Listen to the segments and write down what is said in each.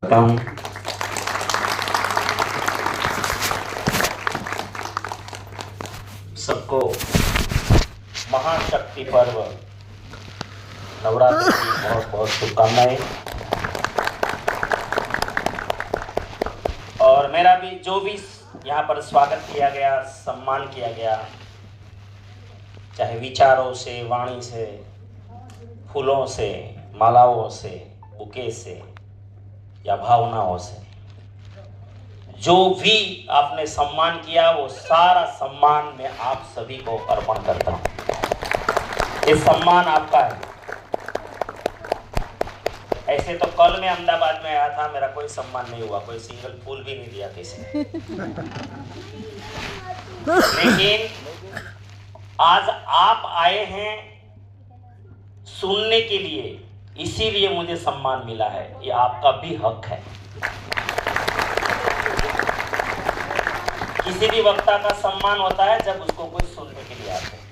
करता हूँ। सबको महाशक्ति पर्व नवरात्रि की बहुत बहुत शुभकामनाएं। और मेरा भी जो भी यहाँ पर स्वागत किया गया, सम्मान किया गया, चाहे विचारों से, वाणी से, फूलों से, मालाओं से, बुके से या भावनाओं से, जो भी आपने सम्मान किया वो सारा सम्मान मैं आप सभी को अर्पण करता हूँ। ये सम्मान आपका है। ऐसे तो कल मैं अहमदाबाद में आया था, मेरा कोई सम्मान नहीं हुआ, कोई सिंगल फूल भी नहीं दिया किसी ने। लेकिन आज आप आए हैं सुनने के लिए, इसीलिए मुझे सम्मान मिला है। ये आपका भी हक है। किसी भी वक्ता का सम्मान होता है जब उसको कोई सुनने के लिए आते हैं।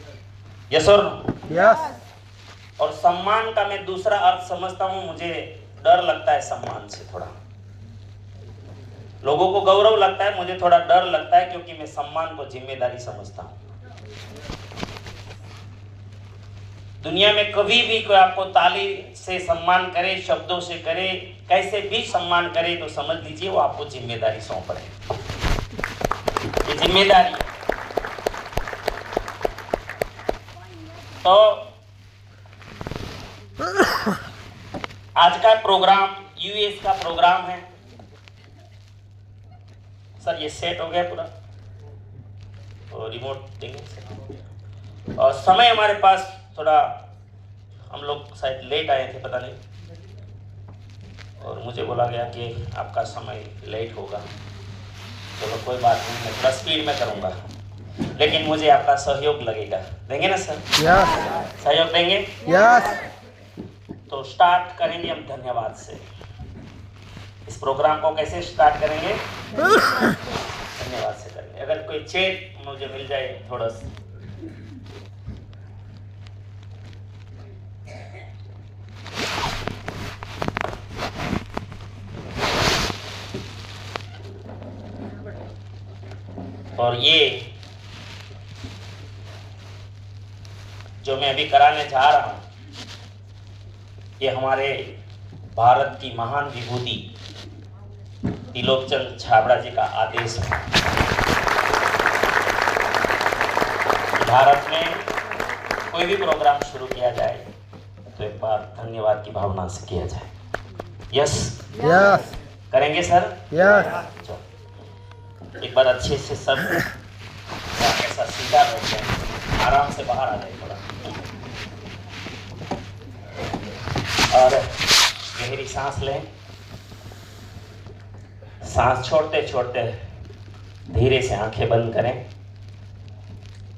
यस और यस। और सम्मान का मैं दूसरा अर्थ समझता हूँ, मुझे डर लगता है सम्मान से। थोड़ा लोगों को गौरव लगता है, मुझे थोड़ा डर लगता है, क्योंकि मैं सम्मान को जिम्मेदारी समझता हूँ। दुनिया में कभी भी कोई आपको ताली से सम्मान करे, शब्दों से करे, कैसे भी सम्मान करे, तो समझ लीजिए वो आपको जिम्मेदारी सौंप रहे हैं। ये जिम्मेदारी है। तो आज का प्रोग्राम यूएस का प्रोग्राम है। सर ये सेट हो गया पूरा, और रिमोट देंगे। और समय हमारे पास थोड़ा, हम लोग शायद लेट आए थे, पता नहीं, और मुझे बोला गया कि आपका समय लेट होगा। चलो कोई बात नहीं, मैं थोड़ा स्पीड में करूँगा, लेकिन मुझे आपका सहयोग लगेगा। देंगे ना सर? यस। सहयोग देंगे? यस। तो स्टार्ट करेंगे हम धन्यवाद से। इस प्रोग्राम को कैसे स्टार्ट करेंगे? धन्यवाद से करेंगे। अगर कोई चेट मुझे मिल जाए थोड़ा सा। और ये जो मैं अभी कराने जा रहा हूं, ये हमारे भारत की महान विभूति त्रिलोकचंद छाबड़ा जी का आदेश है। भारत में कोई भी प्रोग्राम शुरू किया जाए तो एक बार धन्यवाद की भावना से किया जाए। Yes yes. करेंगे सर? यस। एक बार अच्छे से सब ऐसा सीधा बैठ जाए, आराम से बाहर आ जाए थोड़ा, और गहरी सांस लें। सांस छोड़ते छोड़ते धीरे से आंखें बंद करें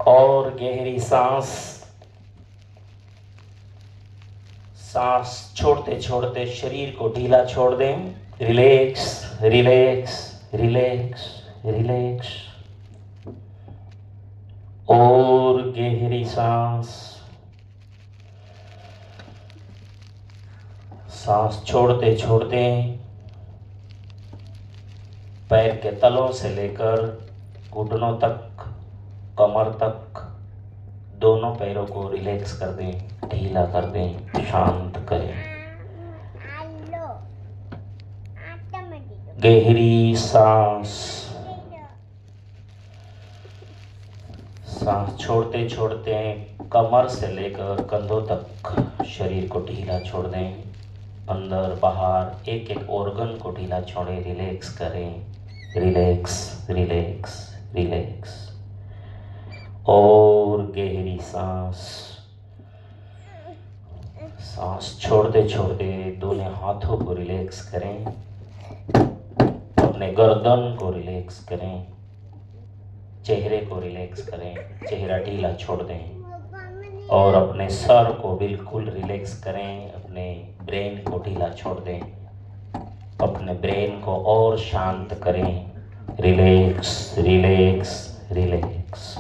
और गहरी सांस छोड़ते छोड़ते शरीर को ढीला छोड़ दें। Relax relax relax relax. और गहरी सांस छोड़ते छोड़ते पैर के तलों से लेकर घुटनों तक, कमर तक, दोनों पैरों को रिलैक्स कर दें, ढीला कर दें, शांत करें। गहरी सांस छोड़ते छोड़ते कमर से लेकर कंधों तक शरीर को ढीला छोड़ दें। अंदर बाहर एक एक ऑर्गन को ढीला छोड़ें, रिलैक्स करें। Relax relax relax. और गहरी सांस छोड़ते छोड़ते दोनों हाथों को रिलैक्स करें, अपने गर्दन को रिलैक्स करें, चेहरे को रिलैक्स करें, चेहरा ढीला छोड़ दें, और अपने सर को बिल्कुल रिलैक्स करें, अपने ब्रेन को ढीला छोड़ दें, अपने ब्रेन को और शांत करें। Relax relax relax.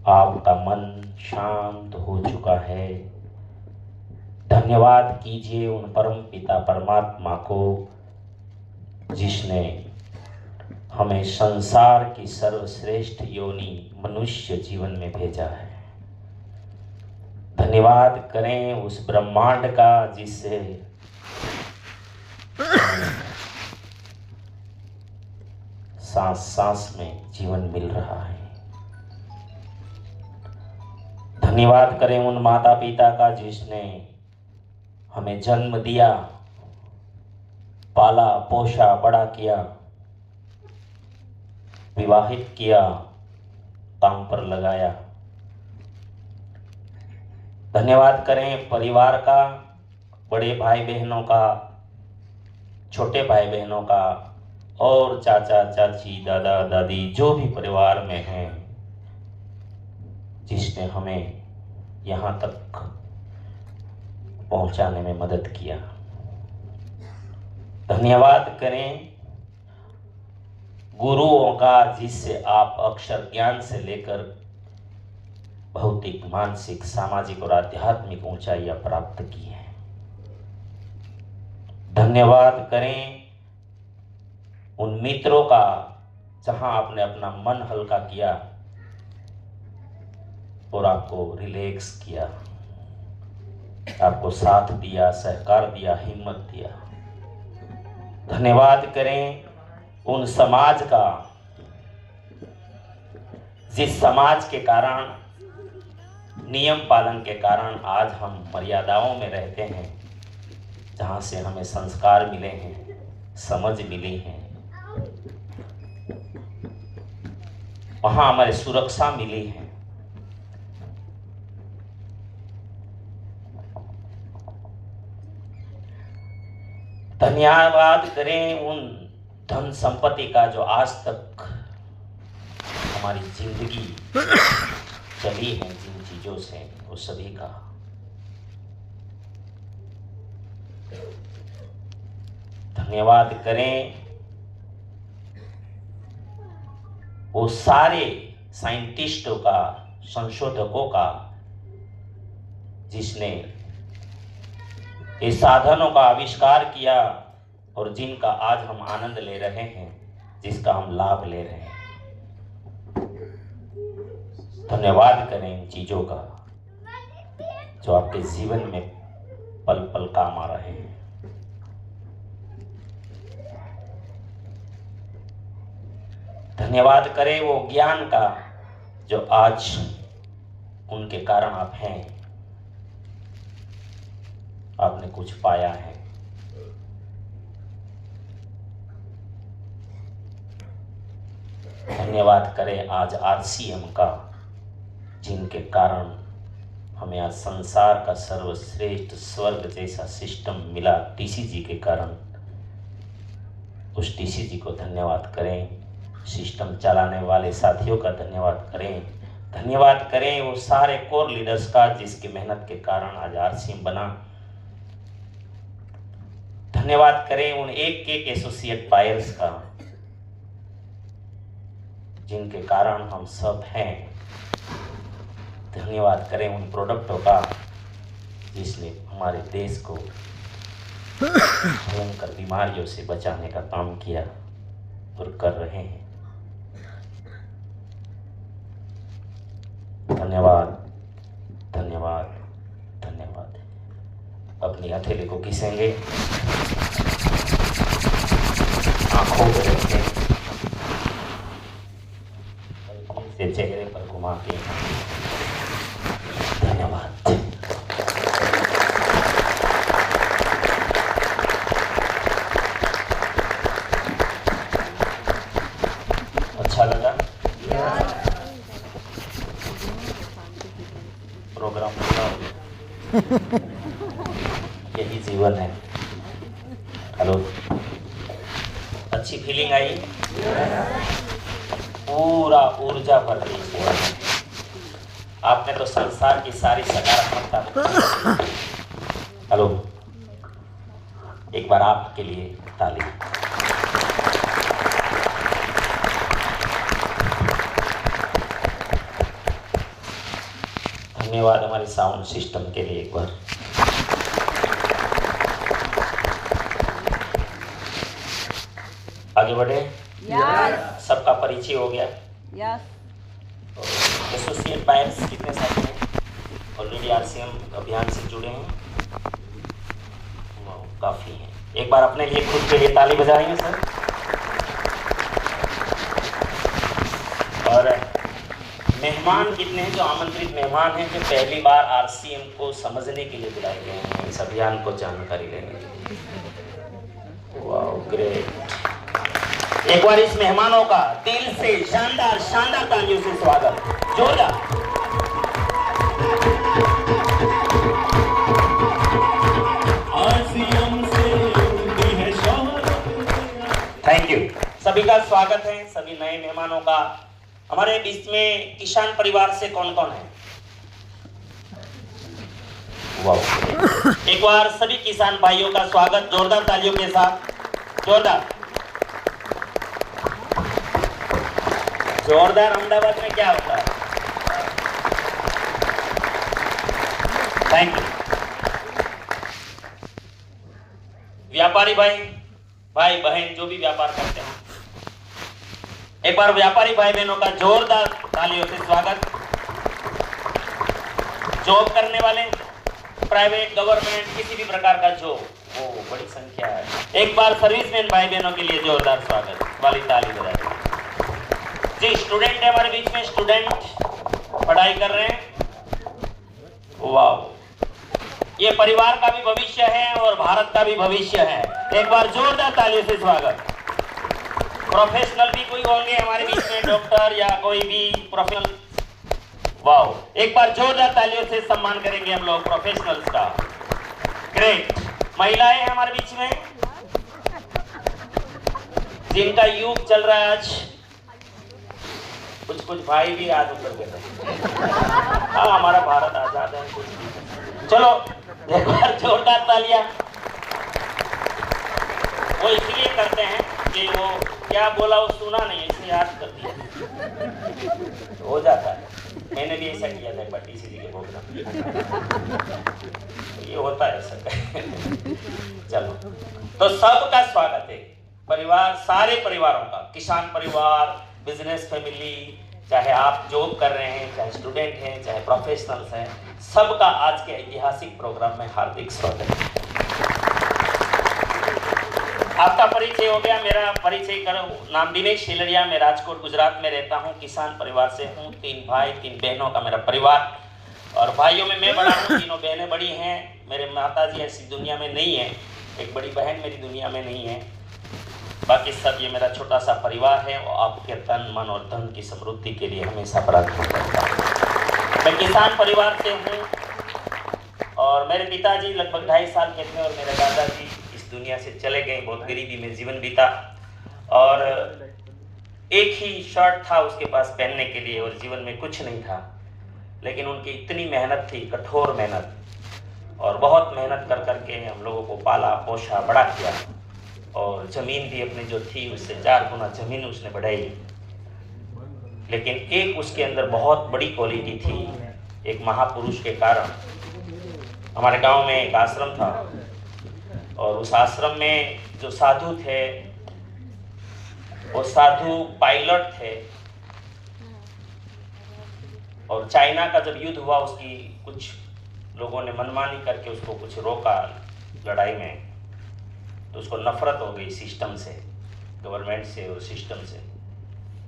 आपका मन शांत हो चुका है, धन्यवाद कीजिए उन परम पिता परमात्मा को जिसने हमें संसार की सर्वश्रेष्ठ योनि मनुष्य जीवन में भेजा है। धन्यवाद करें उस ब्रह्मांड का जिससे सांस सांस में जीवन मिल रहा है। धन्यवाद करें उन माता पिता का जिसने हमें जन्म दिया, पाला पोषा बड़ा किया, विवाहित किया, काम पर लगाया। धन्यवाद करें परिवार का, बड़े भाई बहनों का, छोटे भाई बहनों का और चाचा चाची दादा दादी जो भी परिवार में हैं, जिसने हमें यहाँ तक पहुंचाने में मदद किया। धन्यवाद करें गुरुओं का जिससे आप अक्षर ज्ञान से लेकर भौतिक मानसिक सामाजिक और आध्यात्मिक ऊंचाइयां प्राप्त की हैं। धन्यवाद करें उन मित्रों का जहां आपने अपना मन हल्का किया और आपको रिलैक्स किया, आपको साथ दिया, सहकार दिया, हिम्मत दिया। धन्यवाद करें उन समाज का जिस समाज के कारण, नियम पालन के कारण आज हम मर्यादाओं में रहते हैं, जहां से हमें संस्कार मिले हैं, समझ मिली है, वहां हमारी सुरक्षा मिली है। धन्यवाद करें उन धन संपत्ति का जो आज तक हमारी जिंदगी चली है, जिन चीजों से, वो सभी का। धन्यवाद करें वो सारे साइंटिस्टों का, संशोधकों का जिसने इस साधनों का आविष्कार किया और जिनका आज हम आनंद ले रहे हैं, जिसका हम लाभ ले रहे हैं। धन्यवाद करें इन चीजों का जो आपके जीवन में पल पल काम आ रहे हैं। धन्यवाद करें वो ज्ञान का जो आज उनके कारण आप हैं, आपने कुछ पाया है। धन्यवाद करें आज RCM का जिनके कारण हमें आज संसार का सर्वश्रेष्ठ स्वर्ग जैसा सिस्टम मिला, TCG के कारण। उस TCG को धन्यवाद करें, सिस्टम चलाने वाले साथियों का धन्यवाद करें। धन्यवाद करें वो सारे कोर लीडर्स का जिसकी मेहनत के कारण आज RCM बना। धन्यवाद करें उन एक एसोसिएट बायर्स का जिनके कारण हम सब हैं। धन्यवाद करें उन प्रोडक्टों का जिसने हमारे देश को भयंकर बीमारियों से बचाने का काम किया और कर रहे हैं। धन्यवाद, धन्यवाद, धन्यवाद। अपनी हथेली को घिसेंगे, आंखों को रखें, से चेहरे पर घुमा के धन्यवाद। अच्छा लगा प्रोग्राम पूरा हो गया। यही जीवन है। हेलो, अच्छी फीलिंग आई? पूरा ऊर्जा भर गई। आपने तो संसार की सारी सकारात्मकता। हेलो, एक बार आपके लिए ताली। धन्यवाद हमारे साउंड सिस्टम के लिए एक बार। आगे बढ़े। यस सबका परिचय हो गया। यस एसोसिएट बायर्स कितने साथी हैं? ऑलरेडी आरसीएम अभियान से जुड़े हैं? काफ़ी हैं। एक बार अपने लिए खुद के लिए ताली बजाएंगे सर। और मेहमान कितने हैं जो आमंत्रित मेहमान हैं जो पहली बार आरसीएम को समझने के लिए बुलाए गए हैं, इस अभियान को जानकारी लेने के लिए? वाह ग्रेट। एक बार इस मेहमानों का दिल से शानदार शानदार तालियों से स्वागत। जोरदार। Thank you. सभी का स्वागत है, सभी नए मेहमानों का। हमारे बीच में किसान परिवार से कौन कौन है? वाह। एक बार सभी किसान भाइयों का स्वागत जोरदार तालियों के साथ। जोरदार जोरदार। अहमदाबाद में क्या होता है? Thank you. व्यापारी भाई बहन जो भी व्यापार करते हैं, एक बार व्यापारी भाई बहनों का जोरदार तालियों से स्वागत। जॉब करने वाले, प्राइवेट गवर्नमेंट किसी भी प्रकार का जॉब, वो बड़ी संख्या है। एक बार सर्विसमैन भाई बहनों के लिए जोरदार स्वागत वाली ताली बजाइए। जी स्टूडेंट है हमारे बीच में, स्टूडेंट पढ़ाई कर रहे हैं। वाह, ये परिवार का भी भविष्य है और भारत का भी भविष्य है। एक बार जोरदार तालियों से स्वागत। प्रोफेशनल भी कोई होंगे हमारे बीच में, डॉक्टर या कोई भी प्रोफेशनल। वाह, एक बार जोरदार तालियों से सम्मान करेंगे हम लोग प्रोफेशनल्स का। ग्रेट। महिलाएं हैं हमारे बीच में जिनका युग चल रहा है आज। कुछ भाई भी आज उतर गए। हाँ, हमारा भारत आजाद है। चलो एक बार जोरदार तालियां। वो इसलिए करते हैं कि वो क्या बोला वो सुना नहीं, इसलिए याद कर दिया। हो जाता है। मैंने भी ऐसा किया था बट इसीलिए प्रोग्राम ये होता है सर। चलो तो सबका स्वागत है। परिवार, सारे परिवारों का, किसान परिवार, बिजनेस फैमिली, चाहे आप जॉब कर रहे हैं, चाहे स्टूडेंट हैं, चाहे प्रोफेशनल्स हैं, सबका आज के ऐतिहासिक प्रोग्राम में हार्दिक स्वागत है। आपका परिचय हो गया, मेरा परिचय करो। नाम दिनेश शिलड़िया, मैं राजकोट गुजरात में रहता हूँ, किसान परिवार से हूँ। 3 भाई 3 बहनों का मेरा परिवार, और भाइयों में मैं बड़ा हूँ, तीनों बहनें बड़ी हैं। मेरे माताजी ऐसी दुनिया में नहीं है, एक बड़ी बहन मेरी दुनिया में नहीं है। बाकी सब ये मेरा छोटा सा परिवार है और आपके तन मन और धन की समृद्धि के लिए हमेशा प्रार्थना करता हूँ। मैं किसान परिवार से हूँ और मेरे पिताजी लगभग 2.5 साल के थे और मेरे दादाजी इस दुनिया से चले गए। बहुत गरीबी में जीवन बीता और एक ही शर्ट था उसके पास पहनने के लिए और जीवन में कुछ नहीं था। लेकिन उनकी इतनी मेहनत थी, कठोर मेहनत, और बहुत मेहनत कर करके हम लोगों को पाला पोषा बड़ा किया। और ज़मीन भी अपनी जो थी उससे 4 गुना ज़मीन उसने बढ़ाई। लेकिन एक उसके अंदर बहुत बड़ी क्वालिटी थी, एक महापुरुष के कारण। हमारे गांव में एक आश्रम था और उस आश्रम में जो साधु थे वो साधु पायलट थे। और चाइना का जब युद्ध हुआ, उसकी कुछ लोगों ने मनमानी करके उसको कुछ रोका लड़ाई में, तो उसको नफरत हो गई सिस्टम से, गवर्नमेंट से और सिस्टम से,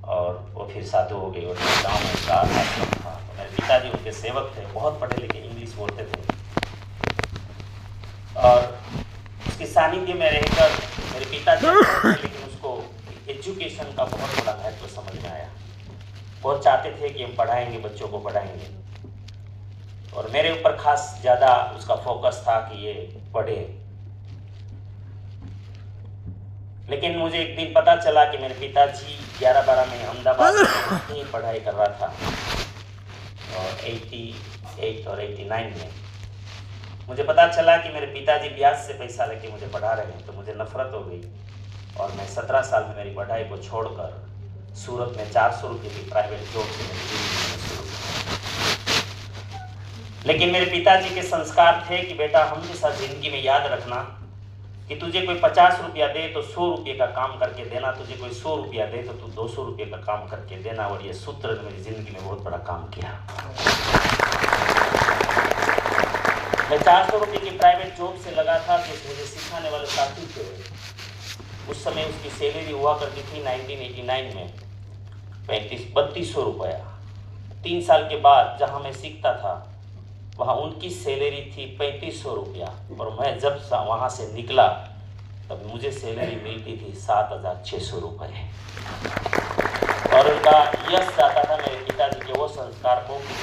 और वो फिर साधु हो गई। और गाँव में उसका आश्रम था। तो मेरे पिताजी उनके सेवक थे, बहुत पढ़े लिखे, इंग्लिश बोलते थे। और उसके सानिध्य में रहकर मेरे पिताजी, लेकिन उसको एजुकेशन का बहुत बड़ा महत्व समझ में आया। बहुत चाहते थे कि हम पढ़ाएंगे, बच्चों को पढ़ाएंगे, और मेरे ऊपर खास ज़्यादा उसका फोकस था कि ये पढ़े। लेकिन मुझे एक दिन पता चला कि मेरे पिताजी 11-12 में अहमदाबाद में पढ़ाई कर रहा था, और 88 और 89 में मुझे पता चला कि मेरे पिताजी ब्याज से पैसा लेके मुझे पढ़ा रहे हैं। तो मुझे नफरत हो गई और मैं 17 साल में मेरी पढ़ाई को छोड़कर सूरत में 400 रुपये की प्राइवेट जॉब से शुरू किया। लेकिन मेरे पिताजी के संस्कार थे कि बेटा हमेशा जिंदगी में याद रखना कि तुझे कोई 50 रुपया दे तो 100 रुपये का काम करके देना, तुझे कोई 100 रुपया दे तो तू 200 रुपये का काम करके देना। और ये सूत्र ने मेरी जिंदगी में बहुत बड़ा काम किया। मैं 400 रुपये की प्राइवेट जॉब से लगा था, तो मुझे सिखाने वाले साथी थे। उस समय उसकी सैलरी हुआ करती थी 1989 में 3200 रुपया। 3 साल के बाद जहाँ मैं सीखता था वहाँ उनकी सैलरी थी 3500 रुपया, और मैं जब वहाँ से निकला तब मुझे सैलरी मिलती थी 7600 रुपये। और उनका यश जाता था मेरे पिताजी के वो संस्कार को कि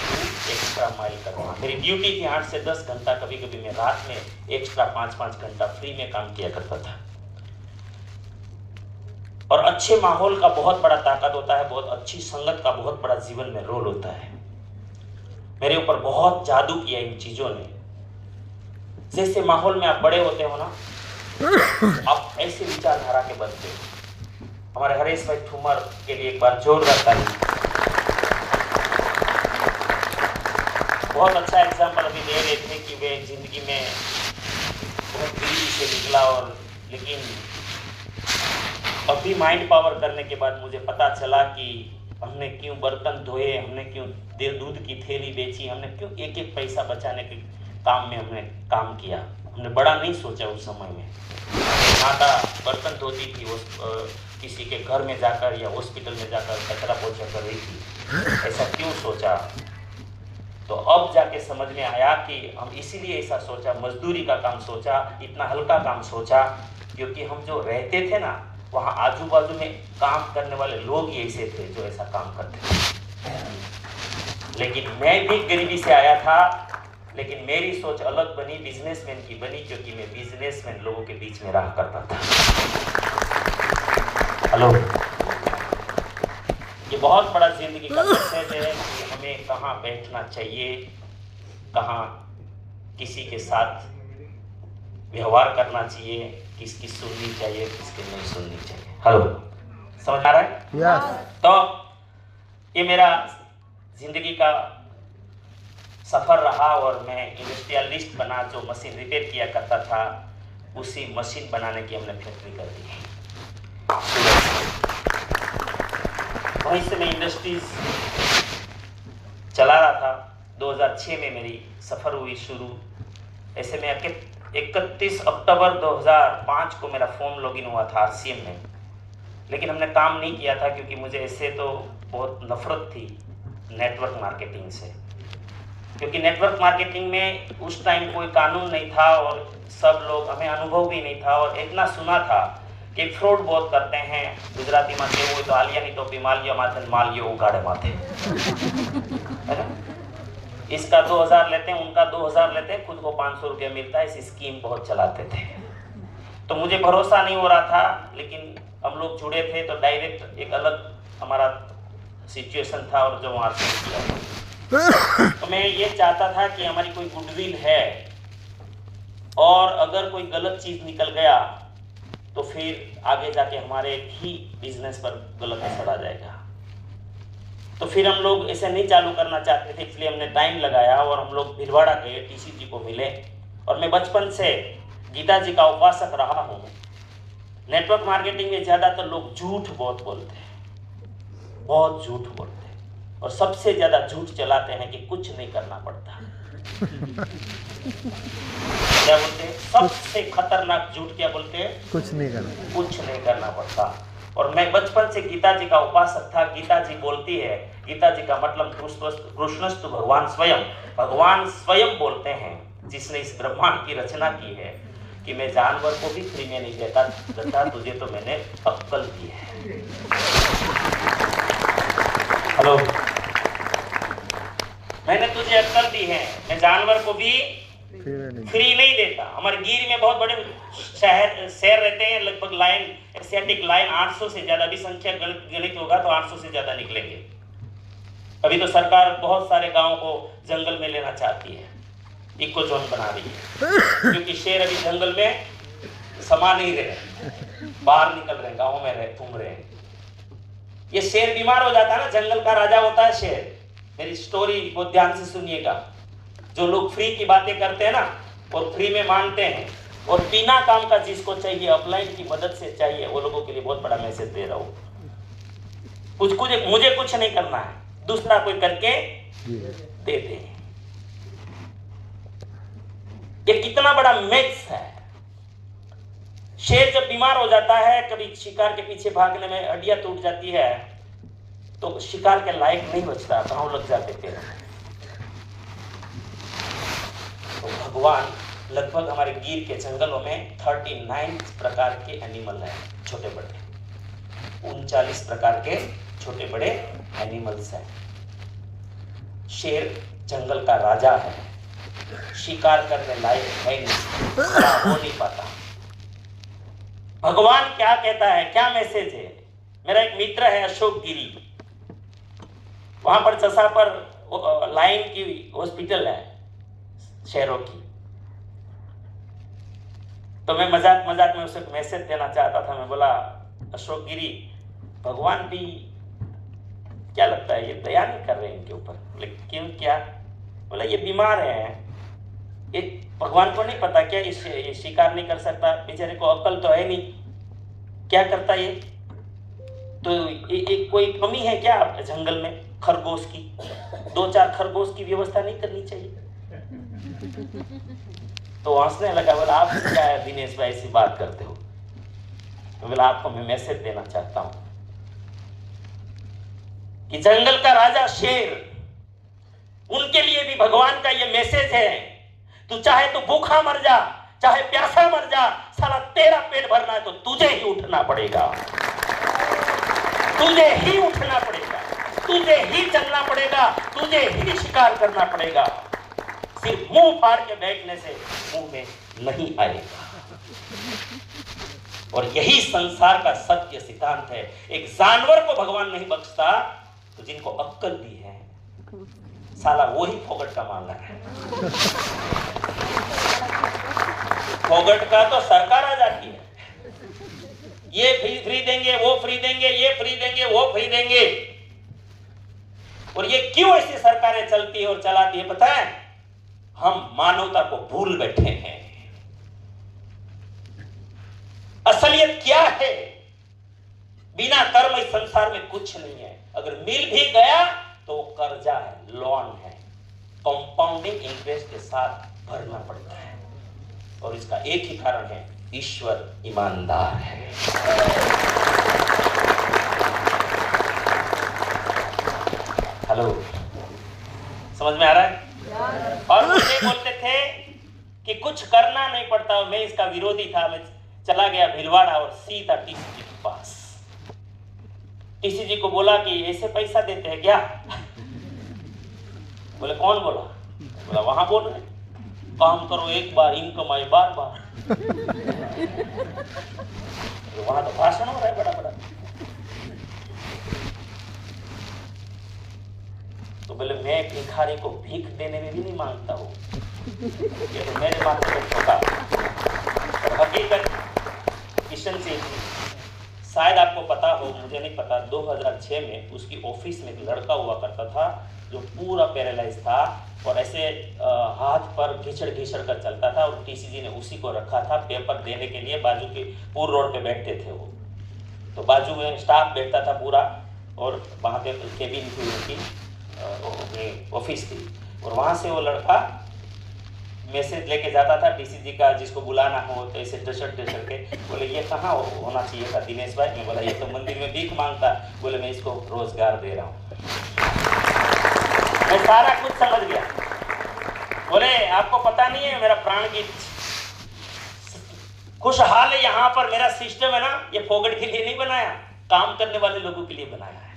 एक्स्ट्रा माइल करना। मेरी ड्यूटी थी 8 से 10 घंटा, कभी कभी मैं रात में एक्स्ट्रा 5-5 घंटा फ्री में काम किया करता था। और अच्छे माहौल का बहुत बड़ा ताकत होता है, बहुत अच्छी संगत का बहुत बड़ा जीवन में रोल होता है। मेरे ऊपर बहुत जादू किया इन चीजों ने। जैसे माहौल में आप बड़े होते हो ना, आप ऐसे विचारधारा के बनते हो। हमारे हरेश भाई ठुमर के लिए एक बार जोरदार ताली। बहुत अच्छा एग्जाम्पल अभी दे रहे थे कि वे जिंदगी में बहुत गरीबी से निकला, और लेकिन अभी माइंड पावर करने के बाद मुझे पता चला कि हमने क्यों बर्तन धोए, हमने क्यों दूध की थैली बेची, हमने क्यों एक एक पैसा बचाने के काम में हमने काम किया। हमने बड़ा नहीं सोचा उस समय में। माता बर्तन धोती थी, किसी के घर में जाकर या हॉस्पिटल में जाकर कचरा पोछा कर रही थी। ऐसा क्यों सोचा? तो अब जाके समझ में आया कि हम इसीलिए ऐसा सोचा, मजदूरी का काम सोचा, इतना हल्का काम सोचा, क्योंकि हम जो रहते थे ना, वहाँ आजू बाजू में काम करने वाले लोग ही ऐसे थे जो ऐसा काम करते थे। लेकिन मैं भी गरीबी से आया था, लेकिन मेरी सोच अलग बनी, बिजनेसमैन की बनी, क्योंकि मैं बिजनेसमैन लोगों के बीच में रहा करता था। हेलो, ये बहुत बड़ा जिंदगी का मैसेज है कि हमें कहाँ बैठना चाहिए, कहाँ किसी के साथ व्यवहार करना चाहिए, किसकी सुननी चाहिए, किसकी नहीं सुननी चाहिए। हेलो, समझ आ रहा है? यस। तो ये मेरा जिंदगी का सफर रहा, और मैं इंडस्ट्रियलिस्ट बना, जो मशीन रिपेयर किया करता था, उसी मशीन बनाने की हमने फैक्ट्री कर दी। वहीं से मैं इंडस्ट्रीज चला रहा था। 2006 में मेरी सफर हुई शुरू। ऐसे में 31 अक्टूबर 2005 को मेरा फॉर्म लॉगिन हुआ था RCM में, लेकिन हमने काम नहीं किया था, क्योंकि मुझे ऐसे तो बहुत नफरत थी नेटवर्क मार्केटिंग से। क्योंकि नेटवर्क मार्केटिंग में उस टाइम कोई कानून नहीं था, और सब लोग, हमें अनुभव भी नहीं था, और इतना सुना था कि फ्रॉड बहुत करते हैं। गुजराती में केवुं तो आलियानी टोपी मालियो माथे मालियो उगाड़े माथे, है ना? इसका 2000 लेते हैं, उनका 2000 लेते हैं, खुद को 500 रुपया मिलता है। इस स्कीम बहुत चलाते थे। तो मुझे भरोसा नहीं हो रहा था, लेकिन हम लोग जुड़े थे, तो डायरेक्ट एक अलग हमारा सिचुएशन था, और जो वहाँ से किया। तो मैं ये चाहता था कि हमारी कोई गुडविल है, और अगर कोई गलत चीज़ निकल गया तो फिर आगे जाके हमारे ही बिजनेस पर गलत असर आ जाएगा। तो फिर हम लोग ऐसे नहीं चालू करना चाहते थे, इसलिए हमने टाइम लगाया, और हम लोग भिलवाड़ा गए, TC जी को मिले। और मैं बचपन से गीता जी का उपासक रहा हूँ। नेटवर्क मार्केटिंग में ज़्यादातर लोग झूठ बहुत बोलते हैं, बहुत झूठ बोलते हैं, और सबसे ज़्यादा झूठ चलाते हैं कि कुछ नहीं करना पड़ता। क्या बोलते हैं? सबसे खतरनाक झूठ क्या बोलते हैं? कुछ नहीं करना, कुछ नहीं करना पड़ता। और मैं बचपन से गीता जी का उपासक था। गीता जी बोलती है, गीता जी का मतलब कृष्णस्तु भगवान स्वयं, भगवान स्वयं बोलते हैं, जिसने इस ब्रह्मांड की रचना की है, कि मैं जानवर को भी फ्री में नहीं देता, तुझे तो मैंने अक्कल दी है। हेलो, मैंने तुझे अक्कल दी है, मैं जानवर को भी फ्री नहीं देता। हमारे गिर में बहुत बड़े शहर रहते हैं, लगभग लाइन, एशियाटिक लाइन 800 से ज्यादा, भी संख्या गणित होगा तो 800 से ज्यादा निकलेंगे। अभी तो सरकार बहुत सारे गांवों को जंगल में लेना चाहती है, इको जोन बना रही है, क्योंकि शेर अभी जंगल में समा नहीं रहे, बाहर निकल रहे, गाँव में रहे, घूम रहे हैं। ये शेर बीमार हो जाता है ना, जंगल का राजा होता है शेर। मेरी स्टोरी बहुत ध्यान से सुनिएगा। जो लोग फ्री की बातें करते हैं ना, और फ्री में मानते हैं, और बिना काम का जिसको चाहिए, अपलाइन की मदद से चाहिए, वो लोगों के लिए बहुत बड़ा मैसेज दे रहा हूं। कुछ मुझे कुछ नहीं करना है, दूसरा कोई करके दे दे। ये कितना बड़ा मैच है। शेर जब बीमार हो जाता है, कभी शिकार के पीछे भागने में हड्डियां टूट जाती है, तो शिकार के लायक नहीं बचता, घाव लग जाते पैर। तो भगवान लगभग हमारे गिर के जंगलों में 39 प्रकार के एनिमल हैं, छोटे बड़े 39 प्रकार के छोटे बड़े एनिमल्स हैं। शेर जंगल का राजा है, शिकार करने लायक है नहीं, हो नहीं पाता। भगवान क्या कहता है, क्या मैसेज है? मेरा एक मित्र है अशोक गिरी, वहां पर चसा पर लाइन की हॉस्पिटल है शेरों की। तो मैं मजाक मजाक में उसे मैसेज देना चाहता था। मैं बोला, अशोक गिरी, भगवान भी क्या लगता है ये दया नहीं कर रहे हैं इनके ऊपर? बोले क्यों, क्या? बोला ये बीमार है, ये भगवान को नहीं पता क्या ये शिकार नहीं कर सकता? बेचारे को अक्ल तो है नहीं, क्या करता ये? तो ये कोई कमी है क्या जंगल में खरगोश की? 2-4 खरगोश की व्यवस्था नहीं करनी चाहिए? तो हंसने लगा। बोला आप क्या है दिनेश भाई ऐसी बात करते हो? तो बोला आपको मैं मैसेज देना चाहता हूं कि जंगल का राजा शेर, उनके लिए भी भगवान का ये मैसेज है। तू चाहे तो भूखा मर जा, चाहे प्यासा मर जा, साला तेरा पेट भरना है तो तुझे ही उठना पड़ेगा, तुझे ही उठना पड़ेगा, तुझे ही चलना पड़ेगा, तुझे ही शिकार करना पड़ेगा। सिर्फ मुंह फाड़ के बैठने से मुंह में नहीं आएगा। और यही संसार का सत्य सिद्धांत है। एक जानवर को भगवान नहीं बख्शता, तो जिनको अक्ल भी है साला वही फोगट का मामला है। फोगट का तो सरकार आ जाती है, ये फ्री देंगे, वो फ्री देंगे, ये फ्री देंगे, वो फ्री देंगे। और ये क्यों ऐसी सरकारें चलती है और चलाती है पता है? हम मानवता को भूल बैठे हैं। असलियत क्या है? बिना कर्म इस संसार में कुछ नहीं है। अगर मिल भी गया तो वो कर्जा है, लोन है, कंपाउंडिंग इंटरेस्ट के साथ भरना पड़ता है। और इसका एक ही कारण है, ईश्वर ईमानदार है। हेलो, समझ में आ रहा है? और मुझे बोलते थे कि कुछ करना नहीं पड़ता। मैं इसका विरोधी था। मैं चला गया भीलवाड़ा और सीधा टीसीजी के पास। टीसीजी को बोला कि ऐसे पैसा देते हैं क्या? बोले कौन बोला? बोला वहां बोल रहे, काम करो एक बार, इनकम आए बार बार। वहां तो भाषण हो रहा है बड़ा बड़ा। तो बोले मैं भिखारी को भीख देने में भी नहीं मांगता हूँ, ये तो मेरे माथे पे ठोका। और हकीकत किशन सिंह, शायद आपको पता हो, मुझे नहीं पता, 2006 में उसकी ऑफिस में एक लड़का हुआ करता था जो पूरा पैरालाइज था और ऐसे हाथ पर घिसड़ घिसड़ कर चलता था। और टीसीजी ने उसी को रखा था पेपर देने के लिए। बाजू के पूर्व रोड पे बैठते थे वो, तो बाजू में स्टाफ बैठता था पूरा, और वहाँ पे केबिन थी उनकी, ऑफिस थी। और वहाँ से वो लड़का मैसेज लेके जाता था टीसीजी का, जिसको बुलाना हो तो ऐसे टशर के। बोले ये कहाँ होना चाहिए था दिनेश भाई? मैं बोला ये तो मंदिर में भीख मांगता। बोले मैं इसको रोजगार दे रहा हूँ। मैं सारा कुछ समझ गया। बोले आपको पता नहीं है, मेरा प्राण की खुशहाल है यहाँ पर। मेरा सिस्टम है ना, ये फोगट के लिए नहीं बनाया, काम करने वाले लोगों के लिए बनाया है।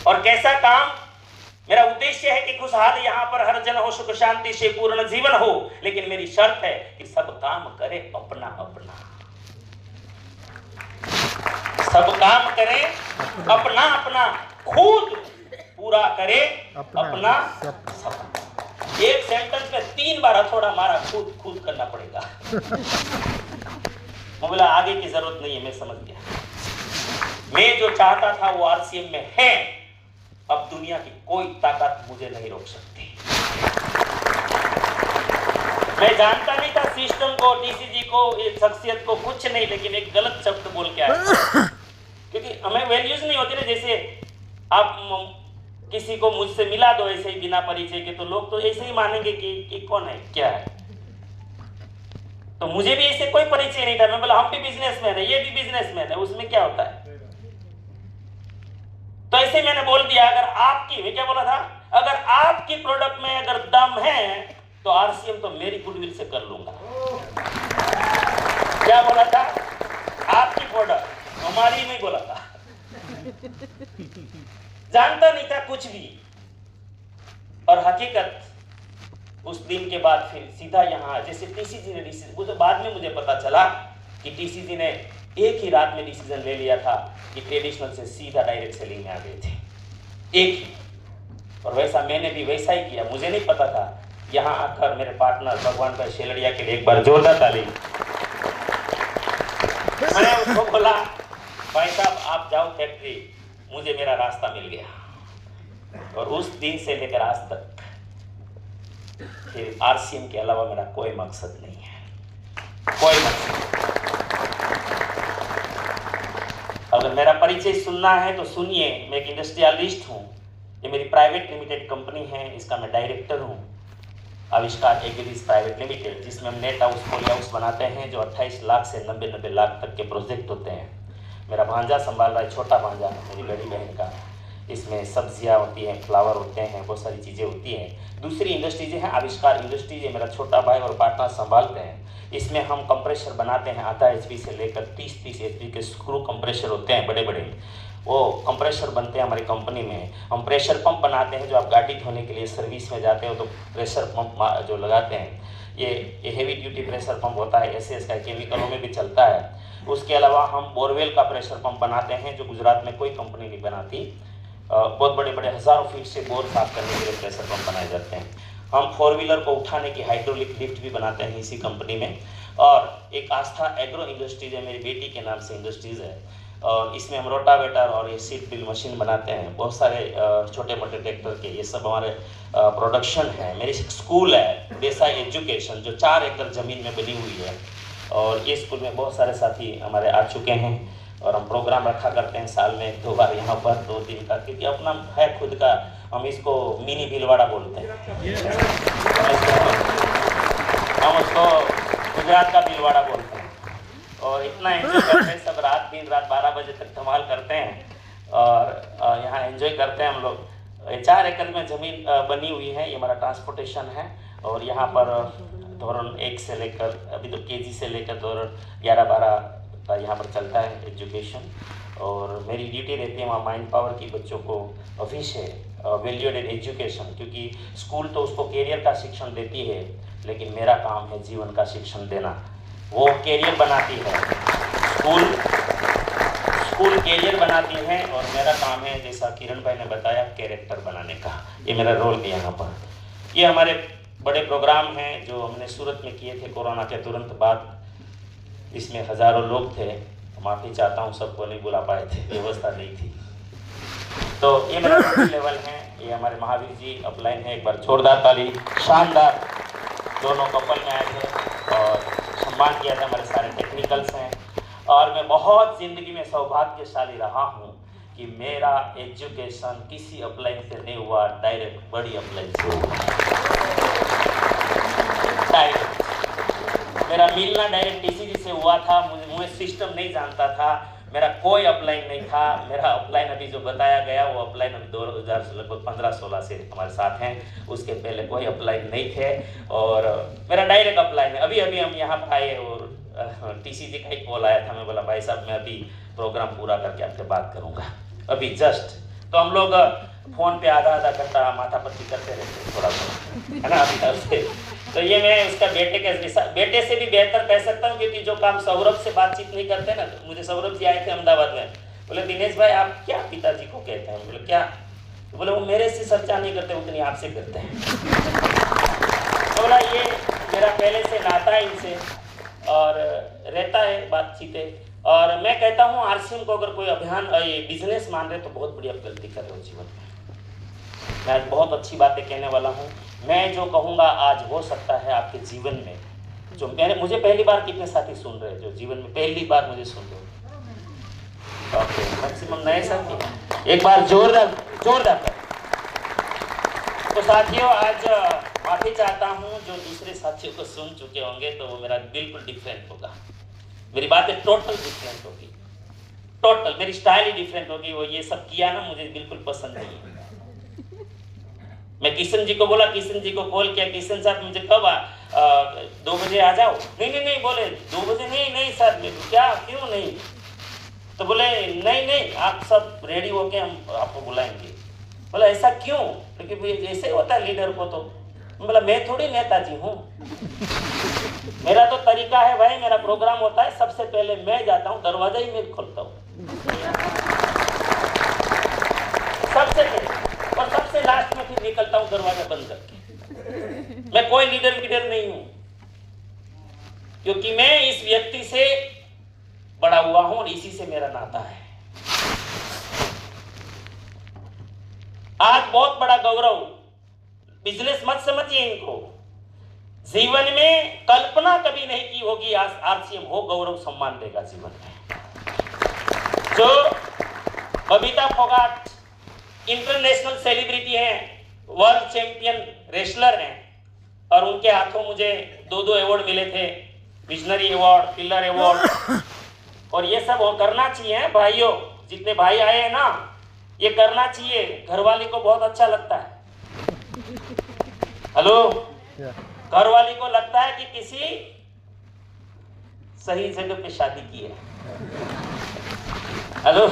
और कैसा काम? मेरा उद्देश्य है कि खुशहाल यहाँ पर हर जन हो, सुख शांति से पूर्ण जीवन हो। लेकिन मेरी शर्त है कि सब काम करे अपना अपना, सब काम करे अपना अपना, खुद पूरा करे अपना सब। एक सेंटेंस में 3 बार हथौड़ा मारा, खुद खुद करना पड़ेगा। मैं बोला आगे की जरूरत नहीं है, मैं समझ गया। मैं जो चाहता था वो आरसीएम में है। अब दुनिया की कोई ताकत मुझे नहीं रोक सकती। मैं जानता नहीं था सिस्टम को, टीसीजी को, इस शख्सियत को, कुछ नहीं, लेकिन एक गलत शब्द बोल के आया। क्योंकि हमें वैल्यूज नहीं होती ना, जैसे आप किसी को मुझसे मिला दो ऐसे ही बिना परिचय के, तो लोग तो ऐसे ही मानेंगे कि कौन है, क्या है। तो मुझे भी ऐसे कोई परिचय नहीं था। मैं बोला हम भी बिजनेसमैन है, ये भी बिजनेसमैन है, उसमें क्या होता है। तो ऐसे मैंने बोल दिया, अगर आपकी, मैं क्या बोला था, अगर आपकी प्रोडक्ट में अगर दम है तो आरसीएम तो मेरी गुडविल से कर लूंगा। क्या बोला था, आपकी प्रोडक्ट, हमारी नहीं बोला था। जानता नहीं था कुछ भी। और हकीकत उस दिन के बाद फिर सीधा यहाँ, जैसे टीसीजी ने डिसीजन, तो बाद में मुझे पता चला कि टीसीजी ने एक ही रात में डिसीजन ले लिया था कि ट्रेडिशनल से सीधा डायरेक्ट सेलिंग में आ गए थे, एक ही। और वैसा मैंने भी वैसा ही किया, मुझे नहीं पता था। यहाँ आकर मेरे पार्टनर भगवान भाई शेलड़िया के लिए एक बार जोरदार ताली। मैंने उसको बोला, भाई साहब आप जाओ फैक्ट्री, मुझे मेरा रास्ता मिल गया। और उस दिन से लेकर आज तक फिर आरसीएम के अलावा मेरा कोई मकसद नहीं है, कोई मकसद। अगर मेरा परिचय सुनना है तो सुनिए, मैं एक इंडस्ट्रियलिस्ट हूँ। ये मेरी प्राइवेट लिमिटेड कंपनी है, इसका मैं डायरेक्टर हूँ, आविष्कार एग्रीज प्राइवेट लिमिटेड, जिसमें हम नेट हाउस, पोली हाउस बनाते हैं, जो 28 लाख से 90 लाख तक के प्रोजेक्ट होते हैं। मेरा भांजा संभाल रहा है, छोटा भांजा मेरी बड़ी बहन का। इसमें सब्जियां होती हैं, फ्लावर होते हैं, बहुत सारी चीज़ें होती हैं। दूसरी इंडस्ट्रीज हैं, आविष्कार इंडस्ट्रीज है, मेरा छोटा भाई और पार्टनर संभालते हैं। इसमें हम कंप्रेशर बनाते हैं, आधा HP से लेकर 30 HP के स्क्रू कंप्रेशर होते हैं, बड़े बड़े, वो कंप्रेशर बनते हैं हमारी कंपनी में। हम प्रेशर पंप बनाते हैं, जो आप गाड़ी धोने के लिए सर्विस में जाते हो तो प्रेशर पंप जो लगाते हैं, ये हेवी ड्यूटी प्रेशर पंप होता है, SS का, केमिकलों में भी चलता है। उसके अलावा हम बोरवेल का प्रेशर पंप बनाते हैं, जो गुजरात में कोई कंपनी नहीं बनाती। बहुत बड़े बड़े हज़ारों फीट से बोर साफ करने के लिए प्रेशर पंप बनाए जाते हैं। हम 4 व्हीलर को उठाने की हाइड्रोलिक लिफ्ट भी बनाते हैं इसी कंपनी में। और एक आस्था एग्रो इंडस्ट्रीज है, मेरी बेटी के नाम से इंडस्ट्रीज़ है, और इसमें हम रोटावेटर और ये सीड ड्रिल मशीन बनाते हैं, बहुत सारे छोटे मोटे ट्रैक्टर के, ये सब हमारे प्रोडक्शन है। मेरी स्कूल है देसाई एजुकेशन, जो 4 एकड़ ज़मीन में बनी हुई है, और ये स्कूल में बहुत सारे साथी हमारे आ चुके हैं। और हम प्रोग्राम रखा करते हैं साल में 2 बार यहाँ पर, 2 दिन का, क्योंकि अपना है खुद का। हम इसको मिनी भीलवाड़ा बोलते हैं, हम उसको गुजरात का भीलवाड़ा बोलते हैं। और इतना एंजॉय करते हैं सब, रात दिन रात 12 बजे तक धमाल करते हैं, और यहाँ एंजॉय करते हैं हम लोग। 4 एकड़ में ज़मीन बनी हुई है, ये हमारा ट्रांसपोर्टेशन है। और यहाँ पर धोरण 1 से लेकर, अभी तो KG से लेकर धोरण 11-12 का यहाँ पर चलता है एजुकेशन। और मेरी ड्यूटी रहती है वहाँ माइंड पावर की, बच्चों को ऑफिस है, वैल्यू एडेड एजुकेशन, क्योंकि स्कूल तो उसको कैरियर का शिक्षण देती है, लेकिन मेरा काम है जीवन का शिक्षण देना। वो कैरियर बनाती है, स्कूल कैरियर बनाती है, और मेरा काम है, जैसा किरण भाई ने बताया, कैरेक्टर बनाने का। ये मेरा रोल है यहाँ पर। ये हमारे बड़े प्रोग्राम हैं जो हमने सूरत में किए थे कोरोना के तुरंत बाद। इसमें हज़ारों लोग थे, माफ़ी चाहता हूँ सबको नहीं बुला पाए थे, व्यवस्था नहीं थी। तो ये मेरा लेवल है, ये हमारे महावीर जी अपलाइन है, एक बार जोरदार ताली। शानदार, दोनों कपल में आए थे और सम्मान किया था, हमारे सारे टेक्निकल्स हैं। और मैं बहुत ज़िंदगी में सौभाग्यशाली रहा हूँ कि मेरा एजुकेशन किसी अपलाइन से नहीं हुआ, डायरेक्ट बड़ी अपलाइन से हुआ। डायरेक्ट मेरा मिलना डायरेक्ट टीसीजी से हुआ था। मुझे सिस्टम नहीं जानता था, मेरा कोई अपलाइन नहीं था। मेरा अपलाइन अभी जो बताया गया वो अपलाइन अभी 2000 से लगभग 15-16 से हमारे साथ हैं, उसके पहले कोई अपलाइन नहीं थे। और मेरा डायरेक्ट अपलाइन है। अभी हम यहाँ पर आए और टीसीजी का एक कॉल आया था, मैं बोला भाई साहब मैं अभी प्रोग्राम पूरा करके आपसे बात करूँगा, अभी जस्ट। तो हम लोग फ़ोन पे आधा घंटा माथापच्ची करते रहते थोड़ा बहुत, है ना, अभी तक से। तो ये मैं उसका बेटे से भी बेहतर कह सकता हूँ, क्योंकि जो काम सौरभ से बातचीत नहीं करते ना, तो मुझे सौरभ जी आए थे अहमदाबाद में, बोले दिनेश भाई आप क्या पिताजी को कहते हैं? बोले क्या? तो बोले वो मेरे से चर्चा नहीं करते, उतनी आपसे करते हैं। तो बोला ये मेरा पहले से नाता है इनसे और रहता है बातचीतें। और मैं कहता हूँ आरसीएम को अगर कोई अभियान ये बिजनेस मान रहे तो बहुत बड़ी आप गलती कर रहे हो जीवन में। मैं आज बहुत अच्छी बातें कहने वाला हूँ। मैं जो कहूँगा आज हो सकता है आपके जीवन में, जो मुझे पहली बार कितने साथी सुन रहे हैं, जो जीवन में पहली बार मुझे सुन रहे हो, ओके, मैक्सिमम नए साथी, एक बार जोरदार जोरदार। तो साथियों, आज माफी चाहता हूँ जो दूसरे साथियों को सुन चुके होंगे, तो वो मेरा बिल्कुल डिफरेंट होगा, मेरी बातें टोटल डिफरेंट होगी, टोटल मेरी स्टाइल ही डिफरेंट होगी। वो ये सब किया ना, मुझे बिल्कुल पसंद नहीं है। मैं किशन जी को बोला, किशन जी को कॉल किया, किशन साहब मुझे कब 2 बजे आ जाओ। नहीं नहीं नहीं बोले 2 बजे नहीं, नहीं सर क्या, क्यों नहीं? तो बोले नहीं नहीं आप सब रेडी होके हम आपको बुलाएंगे। बोला ऐसा क्यों? क्योंकि जैसे होता है लीडर को। तो बोला मैं थोड़ी नेताजी हूँ, मेरा तो तरीका है भाई, मेरा प्रोग्राम होता है सबसे पहले मैं जाता हूँ, दरवाजा ही मैं खोलता हूँ सबसे पहले, और सबसे लास्ट में फिर निकलता हूँ दरवाजा बंद करके। मैं कोई लीडर नहीं हूँ, क्योंकि मैं इस व्यक्ति से बड़ा हुआ हूं और इसी से मेरा नाता है। आज बहुत बड़ा गौरव, बिजनेस मत समझिए इनको, जीवन में कल्पना कभी नहीं की होगी आज आरसीएम हो गौरव सम्मान देगा जीवन में। जो बबीता फोगाट इंटरनेशनल सेलिब्रिटी हैं, वर्ल्ड चैंपियन रेसलर हैं, और उनके हाथों मुझे 2 अवार्ड मिले थे, विजनरी अवार्ड, पिलर अवार्ड। और ये सब वो करना चाहिए भाइयों, जितने भाई आए हैं ना, ये करना चाहिए, घरवाली को बहुत अच्छा लगता है। हेलो, घरवाली को लगता है कि किसी सही जगह पे शादी की है। हेलो,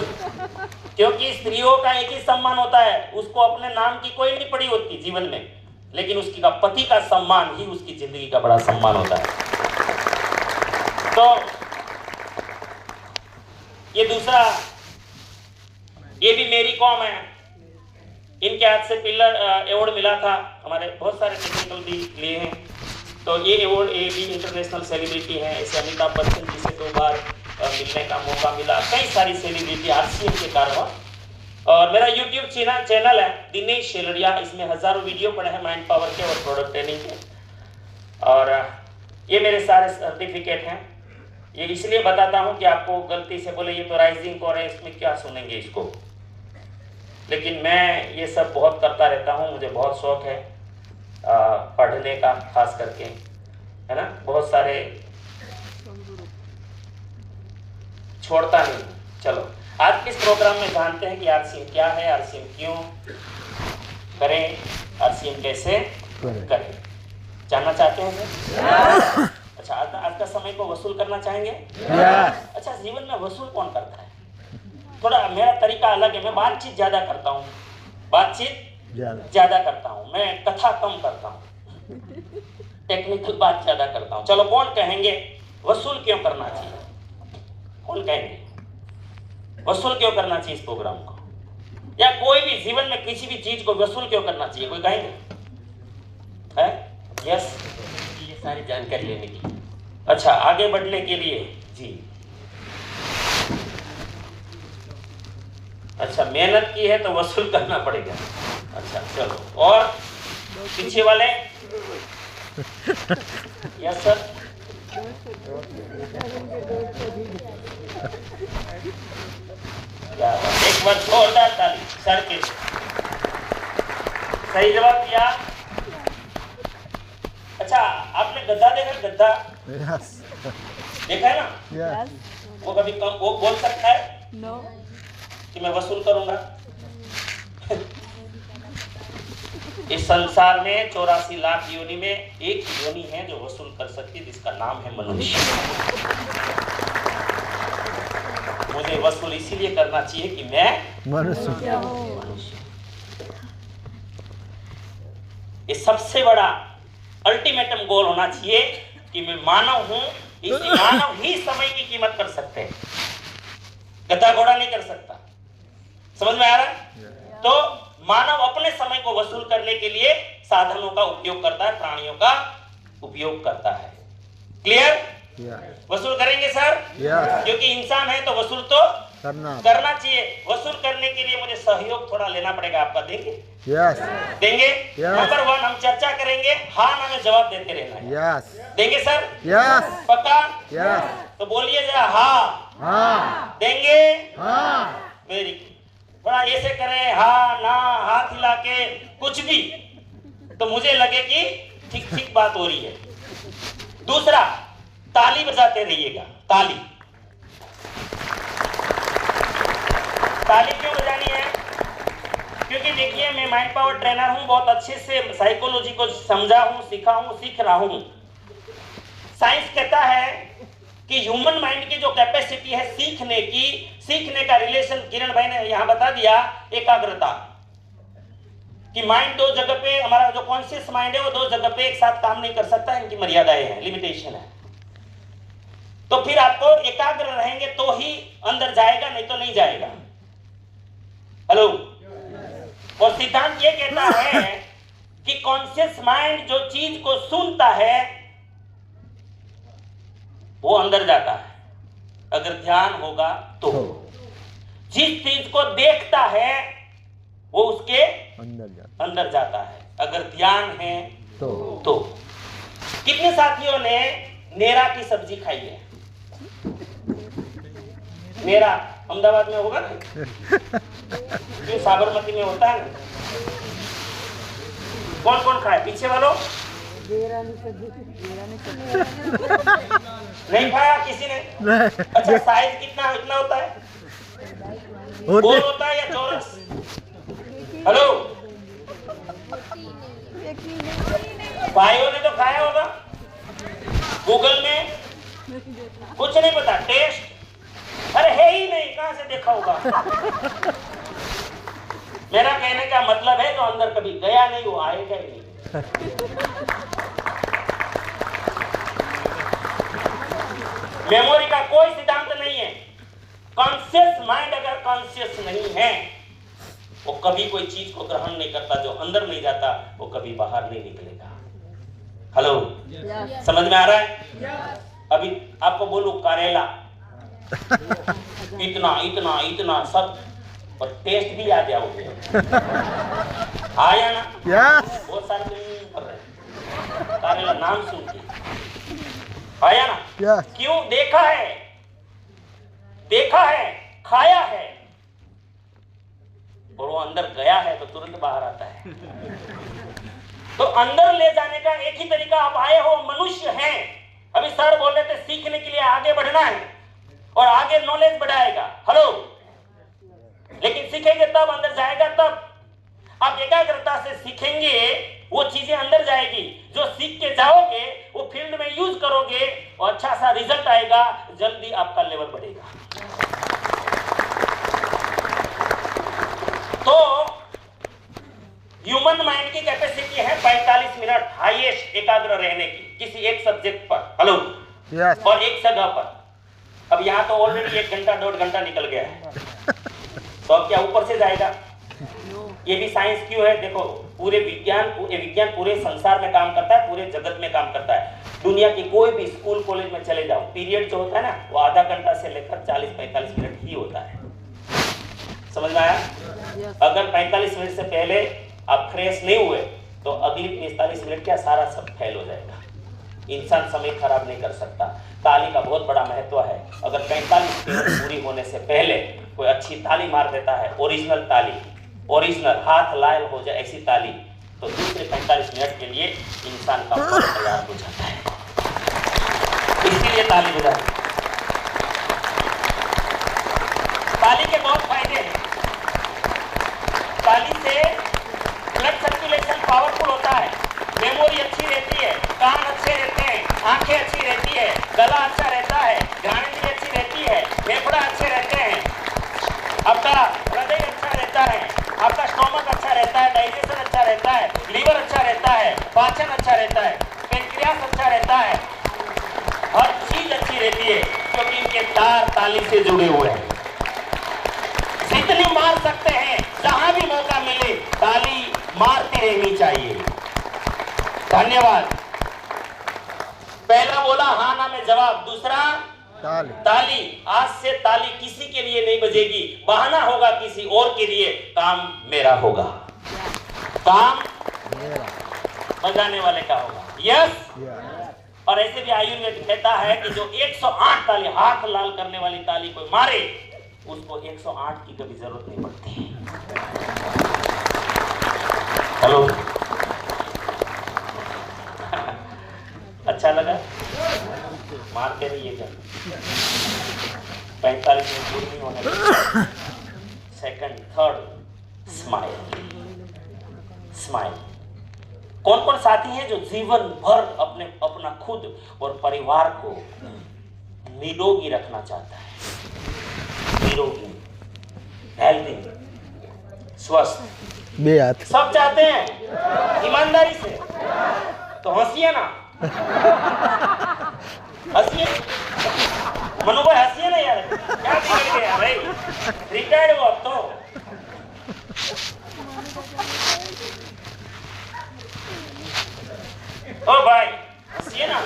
क्योंकि स्त्रियों का एक ही सम्मान होता है, उसको अपने नाम की कोई नहीं पड़ी होती जीवन में, लेकिन उसकी का पति का सम्मान ही उसकी जिंदगी का बड़ा सम्मान होता है। तो ये दूसरा, ये भी मेरी कॉम है, इनके हाथ से पिलर अवार्ड मिला था, हमारे बहुत सारे टेक्निकल भी लिए हैं। तो ये अवार्ड, ये भी इंटरनेशनल सेलिब्रिटी हैं, ऐसे अमिताभ बच्चन जी से 2 बार मिलने का मौका मिला, कई सारी सेलिब्रिटी आरसीएम के कारण। और मेरा यूट्यूब चैनल है दिनेश शेलड़िया, इसमें हजारों वीडियो पड़े हैं माइंड पावर के और प्रोडक्ट ट्रेनिंग के, और ये मेरे सारे सर्टिफिकेट हैं। ये इसलिए बताता हूं कि आपको गलती से बोले ये तो राइजिंग कोर है, इसमें क्या सुनेंगे इसको, लेकिन मैं ये सब बहुत करता रहता हूं, मुझे बहुत शौक है पढ़ने का, खास करके, है ना, बहुत सारे छोड़ता नहीं। चलो आज किस प्रोग्राम में जानते हैं कि आरसीएम क्या है, आरसीएम क्यों करें, आरसीएम कैसे करें, जानना चाहते हैं सर? अच्छा, आज का समय को वसूल करना चाहेंगे? अच्छा, जीवन में वसूल कौन करता है? थोड़ा मेरा तरीका अलग है, मैं बातचीत ज्यादा करता हूँ, बातचीत ज्यादा करता हूँ, मैं कथा कम करता हूँ, टेक्निकल बात ज्यादा करता हूँ। चलो, कौन कहेंगे वसूल क्यों करना चाहिए? कौन कहेंगे वसूल क्यों करना चाहिए इस प्रोग्राम को, या कोई भी जीवन में किसी भी चीज को वसूल क्यों करना चाहिए, कोई कहेंगे? है यस, ये सारी जानकारी लेने की। अच्छा, आगे बढ़ने के लिए जी, अच्छा, मेहनत की है तो वसूल करना पड़ेगा। अच्छा चलो, और पीछे वाले यस सर, एक बार जोरदार ताली सर के, सही जवाब दिया। अच्छा, आपने गद्दा देखा? गद्दा देखा है ना? वो कभी कम वो बोल सकता है कि मैं वसूल करूंगा? इस संसार में 84 लाख योनि में एक ही योनि है जो वसूल कर सकती है, जिसका नाम है मनुष्य। मुझे वसूल इसीलिए करना चाहिए कि मैं मनुष्य। ये सबसे बड़ा अल्टीमेटम गोल होना चाहिए कि मैं मानव हूं, इसी मानव ही समय की कीमत कर सकते हैं, गधा घोड़ा नहीं कर सकता। समझ में आ रहा है? तो मानव अपने समय को वसूल करने के लिए साधनों का उपयोग करता है, प्राणियों का उपयोग करता है। क्लियर? वसूल करेंगे सर? क्योंकि इंसान है तो वसूल तो करना चाहिए। वसूल करने के लिए मुझे सहयोग थोड़ा लेना पड़ेगा आपका, देंगे? यस देंगे? Yes. नंबर 1 हम चर्चा करेंगे, हाँ ना में जवाब देते रहना है। यस देंगे सर? यस पक्का? यस तो बोलिए जरा, हाँ हाँ देंगे? हाँ वेरी गुड। थोड़ा ऐसे करें, हाँ ना, हाथ हिला के कुछ भी, तो मुझे लगे कि ठीक ठीक बात हो रही है। दूसरा, ताली बजाते रहिएगा। ताली ताली क्यों बजानी है? क्योंकि देखिए मैं माइंड पावर ट्रेनर हूं, बहुत अच्छे से साइकोलॉजी को समझा हूं, सीखा हूं, सीख रहा हूं। साइंस कहता है कि ह्यूमन माइंड की जो कैपेसिटी है सीखने की, सीखने का रिलेशन किरण भाई ने यहां बता दिया, एकाग्रता कि माइंड दो जगह पे, हमारा जो कॉन्शियस माइंड है वो दो जगह पे एक साथ काम नहीं कर सकता, इनकी मर्यादाएं हैं, लिमिटेशन है। तो फिर आपको एकाग्र रहेंगे तो ही अंदर जाएगा, नहीं तो नहीं जाएगा। हेलो। और सिद्धांत ये कहता है कि कॉन्शियस माइंड जो चीज को सुनता है वो अंदर जाता है, अगर ध्यान होगा तो। जिस चीज को देखता है वो उसके अंदर जाता है, अगर ध्यान है तो। कितने साथियों ने नेरा की सब्जी खाई है? नेरा अहमदाबाद में होगा ना, ये साबरमती में होता है ना। कौन कौन खाए? पीछे वालों नहीं खाया किसी ने? अच्छा, साइज कितना इतना होता है? गोल होता है या चौरस? हेलो, भाइयों ने तो खाया होगा। गूगल में कुछ नहीं पता, टेस्ट अरे है ही नहीं, कहां से देखा होगा? मेरा कहने का मतलब है जो अंदर कभी गया नहीं वो आएगा ही नहीं। मेमोरी का कोई सिद्धांत नहीं है। कॉन्शियस माइंड अगर कॉन्शियस नहीं है वो कभी कोई चीज को ग्रहण नहीं करता, जो अंदर नहीं जाता वो कभी बाहर नहीं निकलेगा। हेलो, समझ में आ रहा है? अभी आपको बोलूं करेला, इतना इतना इतना सब, और टेस्ट भी आ जाओगे। आया ना? यस बहुत सारे कर रहे करेला नाम सुन के आया ना? यस क्यों? देखा है, खाया है, और वो अंदर गया है तो तुरंत बाहर आता है। तो अंदर ले जाने का एक ही तरीका, आप आए हो, मनुष्य हैं। अभी सर बोल रहे थे सीखने के लिए आगे बढ़ना है और आगे नॉलेज बढ़ाएगा। हेलो, लेकिन सीखेंगे तब, अंदर जाएगा तब। आप एकाग्रता से सीखेंगे, वो चीजें अंदर जाएगी। जो सीख के जाओगे वो फील्ड में यूज करोगे और अच्छा सा रिजल्ट आएगा, जल्दी आपका लेवल बढ़ेगा। तो ह्यूमन माइंड की कैपेसिटी है 45 मिनट हाईएस्ट एकाग्र रहने की किसी एक सब्जेक्ट पर। हेलो, यस और एक जगह पर। अब यहाँ तो ऑलरेडी 1 घंटा 1.5 घंटा निकल गया है, तो अब क्या ऊपर से जाएगा? ये भी साइंस क्यों है? देखो, पूरे विज्ञान पूरे संसार में काम करता है, पूरे जगत में काम करता है। दुनिया की कोई भी स्कूल कॉलेज में चले जाओ, पीरियड जो होता है ना वो आधा घंटा से लेकर 40-45 मिनट ही होता है। समझ में आया? अगर 45 मिनट से पहले आप फ्रेश नहीं हुए तो अगली 45 मिनट क्या सारा सब फेल हो जाएगा। इंसान समय खराब नहीं कर सकता। ताली का बहुत बड़ा महत्व है। अगर 45 मिनट पूरी होने से पहले कोई अच्छी ताली मार देता है, ओरिजिनल ताली, ओरिजिनल हाथ लायल हो जाए ऐसी ताली, तो दूसरे 45 मिनट के लिए इंसान का मन तैयार हो जाता है। इसीलिए ताली बजाते। ताली के बहुत फायदे हैं। ताली से ब्लड सर्कुलेशन पावरफुल होता है, मेमोरी अच्छी रहती है, कान अच्छे रहते हैं, आंखें अच्छी रहती है, गला अच्छा रहता है, घ्राणेंद्रिय अच्छी रहती है, फेफड़ा अच्छे रहते हैं, आपका हृदय अच्छा रहता है, आपका स्टोमक अच्छा रहता है, डाइजेशन अच्छा रहता है, लीवर अच्छा रहता है, पाचन अच्छा रहता है, पेनक्रियास अच्छा रहता है, हर चीज अच्छी रहती है, क्योंकि इनके तार ताली से जुड़े हुए हैं। जितनी मार सकते हैं, जहां भी मौका मिले ताली मारती रहनी चाहिए। धन्यवाद। पहला बोला हाँ ना में जवाब, दूसरा ताली ताली, आज से ताली किसी के लिए नहीं बजेगी, बहाना होगा किसी और के लिए, काम मेरा होगा, काम मेरा बजाने वाले का होगा। यस। यस और ऐसे भी आयुर्वेद कहता है कि जो 108 ताली, हाथ लाल करने वाली ताली कोई मारे, उसको 108 की कभी जरूरत नहीं पड़ती। हेलो, अच्छा लगा? मारते रहिएगा। 45 मिनट पूरी नहीं होने देंगे। Second, third, smile. स्माइल। कौन कौन साथी हैं जो जीवन भर अपना खुद और परिवार को निरोगी रखना चाहता है? निरोगी, हेल्दी, स्वस्थ, बे हाथ सब चाहते हैं ईमानदारी से। तो हंसिए ना, हंसिए मनु भाई, हंसिए ना यार, क्या बिगड़ गया भाई, रिटायर्ड हो अब तो। ओ भाई हंसिए ना,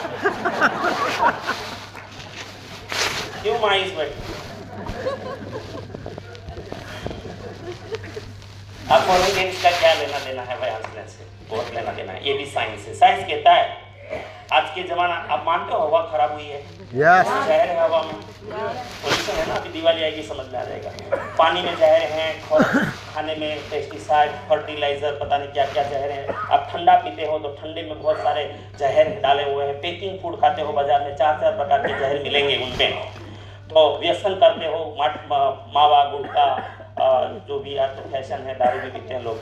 क्यों मायूस बैठे? आप बोलेंगे इसका क्या लेना देना है भाई हंसने से? बहुत लेना देना है, ये भी साइंस है। साइंस कहता है आज के जमाना, आप मानते हो हवा खराब हुई है? यस जहर है हवा में, पोल्यूशन है ना, अभी दिवाली आएगी समझ में आ जाएगा। पानी में जहर है, खाने में पेस्टिसाइड, फर्टिलाइजर, पता नहीं क्या क्या जहर है। आप ठंडा पीते हो तो ठंडे में बहुत सारे जहर डाले हुए हैं। पैकिंग फूड खाते हो बाजार में, 4 प्रकार के जहर मिलेंगे उनमें। तो व्यसन करते हो, मावा गुटखा, जो भी आज तो फैशन है, दारू भी पीते हैं लोग,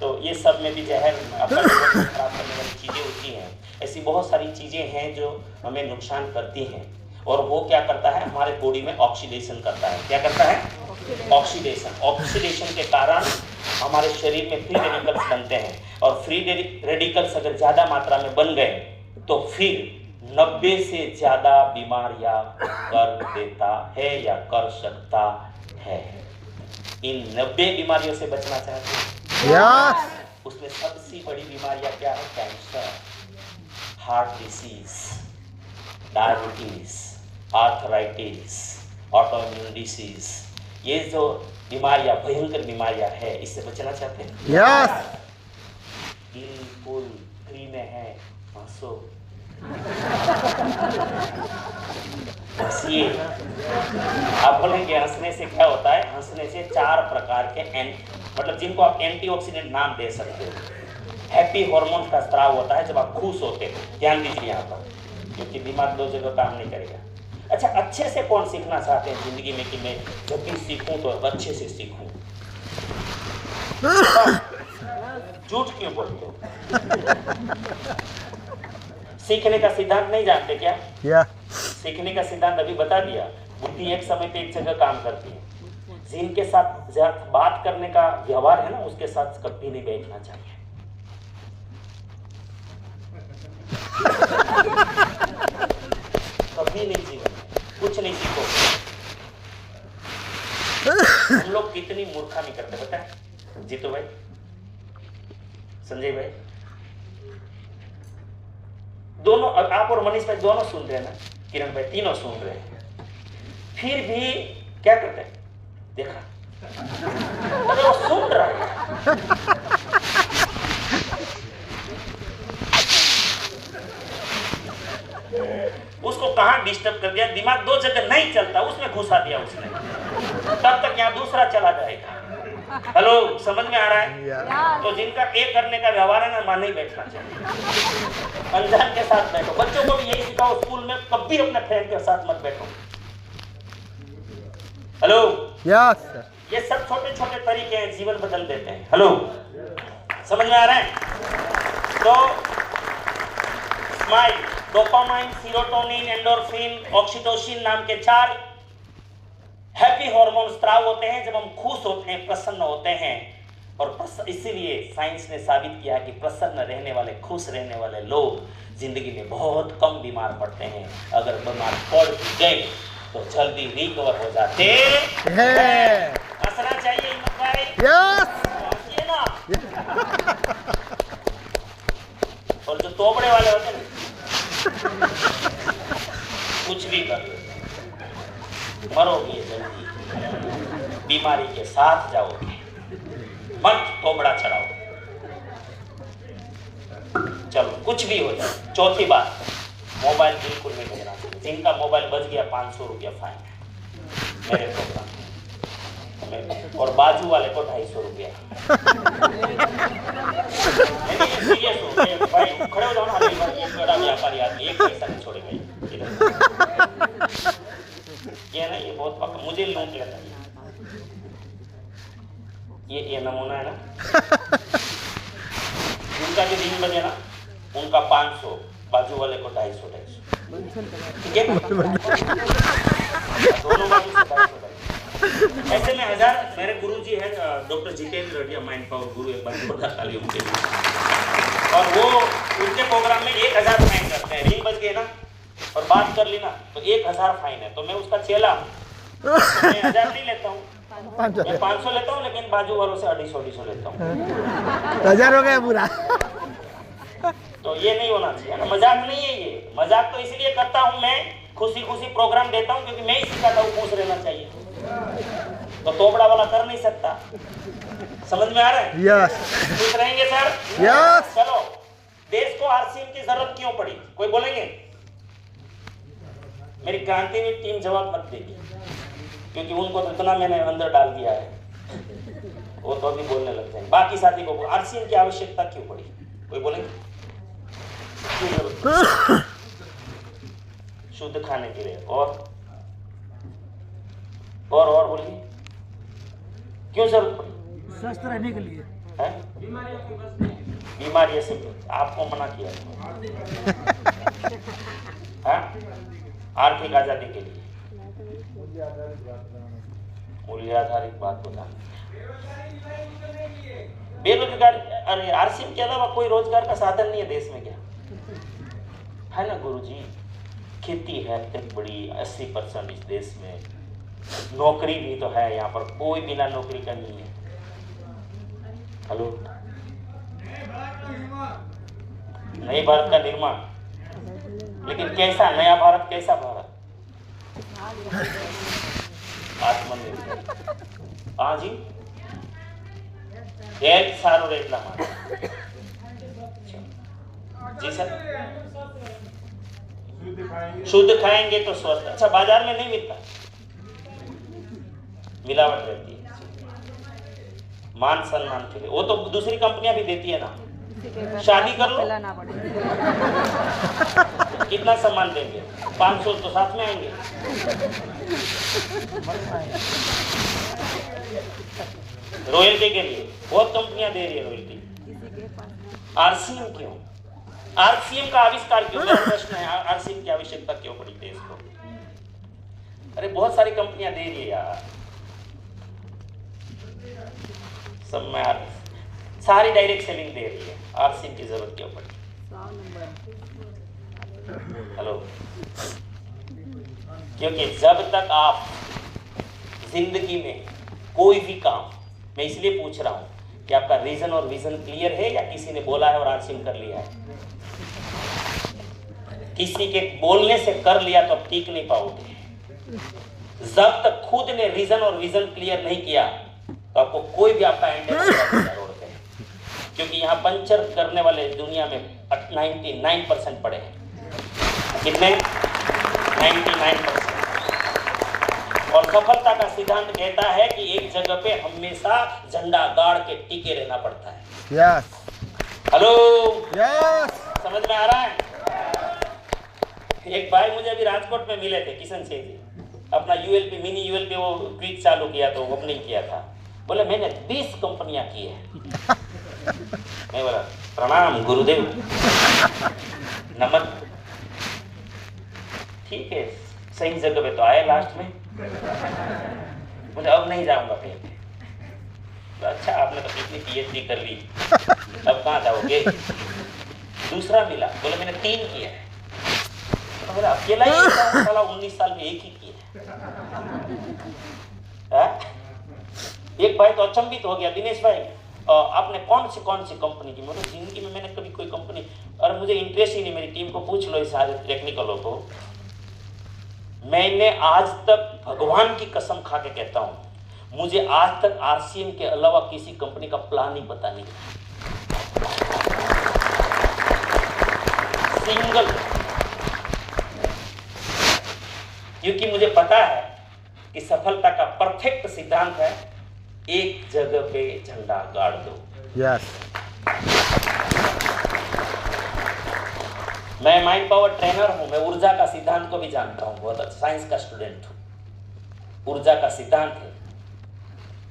तो ये सब में भी जहर खराब करने वाली चीज़ें होती हैं। ऐसी बहुत सारी चीज़ें हैं जो हमें नुकसान करती हैं, और वो क्या करता है, हमारे बॉडी में ऑक्सीडेशन करता है। क्या करता है? ऑक्सीडेशन। ऑक्सीडेशन के कारण हमारे शरीर में फ्री रेडिकल्स बनते हैं, और फ्री रेडिकल्स अगर ज़्यादा मात्रा में बन गए तो फिर 90 से ज़्यादा बीमारियां कर देता है या कर सकता है। इन 90 बीमारियों से बचना चाहते हैं? यस उसमें सबसे बड़ी बीमारियां क्या है? Cancer, heart disease, diabetes, arthritis, autoimmune disease, ये जो बीमारियां, भयंकर बीमारियां है, इससे बचना चाहते हैं? यस बिल्कुल फ्री में है, हंसो, हंसिए। आप बोलेंगे हंसने से क्या होता है? हंसने से 4 प्रकार के मतलब जिनको आप एंटीऑक्सीडेंट नाम दे सकते हो। हैप्पी हार्मोन का स्राव होता है जब आप खुश होते हो। ध्यान दीजिए यहाँ पर, क्योंकि दिमाग 2 जगह काम नहीं करेगा। अच्छा, अच्छे से कौन सीखना चाहते हैं जिंदगी में कि मैं जब भी सीखूं तो अच्छे से सीखूं? झूठ क्यों बोलते हो? सीखने का सिद्धांत नहीं जानते क्या? यस सीखने का सिद्धांत अभी बता दिया। बुद्धि एक समय पे एक जगह काम करती है। जिनके साथ बात करने का व्यवहार है ना, उसके साथ कभी नहीं बैठना चाहिए। कभी नहीं, जीवन कुछ नहीं सीखो। हम लोग कितनी मूर्खामी करते पता है? जीतू भाई, संजय भाई, दोनों, आप और मनीष भाई दोनों सुन रहे हैं ना, किरण भाई, तीनों सुन रहे हैं, फिर भी क्या करते हैं? देखा, अरे वो सुन रहा है। उसको कहां डिस्टर्ब कर दिया? दिमाग 2 जगह नहीं चलता, उसमें घुसा दिया उसने, तब तक यहाँ दूसरा चला जाएगा। हेलो, समझ में आ रहा है? तो जिनका एक करने का व्यवहार है ना, वहां नहीं बैठना चाहिए। अनजान के साथ बैठो। बच्चों को भी यही सिखाओ स्कूल में, कभी अपने फ्रेंड के साथ मत बैठो। हेलो, यस सर ये सब छोटे छोटे तरीके हैं, जीवन बदल देते हैं। हेलो, समझ में आ रहा है? तो smile, dopamine, serotonin, endorphin, oxytocin नाम के 4 हैप्पी हार्मोन स्राव होते हैं जब हम खुश होते हैं, प्रसन्न होते हैं। और इसीलिए साइंस ने साबित किया कि प्रसन्न रहने वाले, खुश रहने वाले लोग जिंदगी में बहुत कम बीमार पड़ते हैं। अगर बीमार पड़ गए तो जल्दी रिकवर हो जाते हैं। हंसना चाहिए हिम्मत भाई, हंसिए ना। और जो तोबड़े वाले होते हैं कुछ भी कर लेते हैं। मरोगे जल्दी, बीमारी के साथ जाओगे, मत तोबड़ा चढ़ाओ। चलो कुछ भी हो जाए। चौथी बात, मोबाइल बिल्कुल नहीं बजना चाहिए। जिनका मोबाइल बज गया 500 रुपया फाइन मेरे प्रोग्राम में, और बाजू वाले को 250 रुपया। सीरियस हो भाई, खड़े हो जाओ ना। एक बड़ा व्यापारी आदमी एक पैसा नहीं छोड़ेगा ये ना, ये बहुत पक्का मुझे लूट लेता है ये नमूना है ना। उनका जो दिन बजे ना, उनका 500, बाजू वाले को 250, ठीक है, दोनों बाजू से 250। ऐसे में 1000। मेरे गुरुजी है doctor Jitendra Reddy, mind power गुरु, एक बार जोरदार ताली उनके लिए। और वो उनके प्रोग्राम में 1000 फाइन करते हैं। रिंग बज गए ना और बात कर ली ना तो 1000 फाइन है। तो मैं उसका चेला हूँ, तो मैं 1000 नहीं लेता हूँ, मैं 500 लेता हूँ, लेकिन बाजू वालों से 250 लेता हूँ। 1000 हो गया पूरा। तो ये नहीं होना चाहिए ना, मजाक नहीं है ये। मजाक तो इसलिए करता हूँ मैं, खुशी खुशी प्रोग्राम देता हूँ, क्योंकि मैं ही सिखाता हूँ खुश रहना चाहिए। तो तोबड़ा वाला कर नहीं सकता। समझ में आ रहा है? यस खुश रहेंगे सर? यस। चलो, देश को आरसीएम की जरूरत क्यों पड़ी, कोई बोलेंगे? मेरी क्रांति में टीम जवाब मत देगी, क्योंकि उनको तो इतना मैंने अंदर डाल दिया है, वो तो अभी बोलने लग जाएंगे। बाकी साथी को आरसीएम की आवश्यकता क्यों पड़ी, कोई बोलेंगे? शुद्ध खाने के लिए और बोलिए, क्यों जरूरत पड़ी? स्वस्थ रहने के लिए है? बीमारियों से आपको मना किया है? आर्थिक आजादी के लिए, मूल्य आधारित बात बता। बेरोजगार, अरे आरसीएम के अलावा कोई रोजगार का साधन नहीं है देश में क्या है ना गुरुजी? खेती है इतनी बड़ी, 80% इस देश में। नौकरी भी तो है यहाँ पर, कोई बिना नौकरी का नहीं है। हेलो, नए भारत का निर्माण, लेकिन कैसा नया भारत, कैसा भारत? आत्मनिर्भर। हाँ जी, एक सारो रेट लगा जी सर। शुद्ध खाएंगे तो स्वस्थ। अच्छा, बाजार में नहीं मिलता, मिलावट रहती है। मान सम्मान के लिए वो तो दूसरी कंपनियां भी देती है ना। शादी कर लो, कितना सम्मान देंगे? 500 तो साथ में आएंगे। रॉयल्टी के लिए बहुत कंपनियां दे रही है रॉयल्टी। आरसीएम क्यों? आरसीएम का आविष्कार क्यों? मेरा प्रश्न है, आरसीएम की आवश्यकता क्यों पड़ी देश को? अरे बहुत सारी कंपनियां दे रही है यार, सब में सारी डायरेक्ट सेलिंग दे रही है, आरसीएम की जरूरत क्यों पड़ी? हेलो, क्योंकि जब तक आप जिंदगी में कोई भी काम, मैं इसलिए पूछ रहा हूं कि आपका रीजन और विजन क्लियर है या किसी ने बोला है और आरसीएम कर लिया है? किसी के बोलने से कर लिया तो आप टीक नहीं पाओगे। जब तक खुद ने रीजन और विजन क्लियर नहीं किया तो आपको कोई भी आपका एंड रोड पे, क्योंकि यहाँ पंचर करने वाले दुनिया में 99% पड़े हैं। कितने? 99%। और सफलता का सिद्धांत कहता है कि एक जगह पे हमेशा झंडा गाड़ के टिके रहना पड़ता है। यस। Hello, yes. समझ में आ रहा है? एक भाई मुझे अभी राजकोट में मिले थे, किशन सिंह जी, अपना यूएलपी, मिनी यूएलपी वो क्विक चालू किया, तो ओपनिंग किया था। बोले मैंने 20 कंपनियां की है। मैं बोला प्रणाम गुरुदेव, नमन, ठीक है, सही जगह पे तो आए लास्ट में। मुझे अब नहीं जाऊंगा कहीं पे। तो अच्छा, आपने तो कितनी पीएचडी कर ली, अब कहाँ जाओगे? दूसरा मिला, बोले मैंने 3 किया है। तो बोला अकेला ही साला 19 साल में एक ही किया है? एक भाई तो अचंभित हो गया, दिनेश भाई आपने कौन सी कंपनी की? मतलब जिंदगी में मैंने कभी कोई कंपनी, और मुझे इंटरेस्ट ही नहीं, मेरी टीम को पूछ लो, सारे टेक्निकलों को। मैंने आज तक भगवान की कसम खा के कहता हूं, मुझे आज तक आरसीएम के अलावा किसी कंपनी का प्लान ही पता नहीं, सिंगल। क्योंकि मुझे पता है कि सफलता का परफेक्ट सिद्धांत है, एक जगह पे झंडा गाड़ दो। यस। मैं माइंड पावर ट्रेनर हूं, मैं ऊर्जा का सिद्धांत को भी जानता हूं, बहुत अच्छा साइंस का स्टूडेंट हूं। ऊर्जा का सिद्धांत है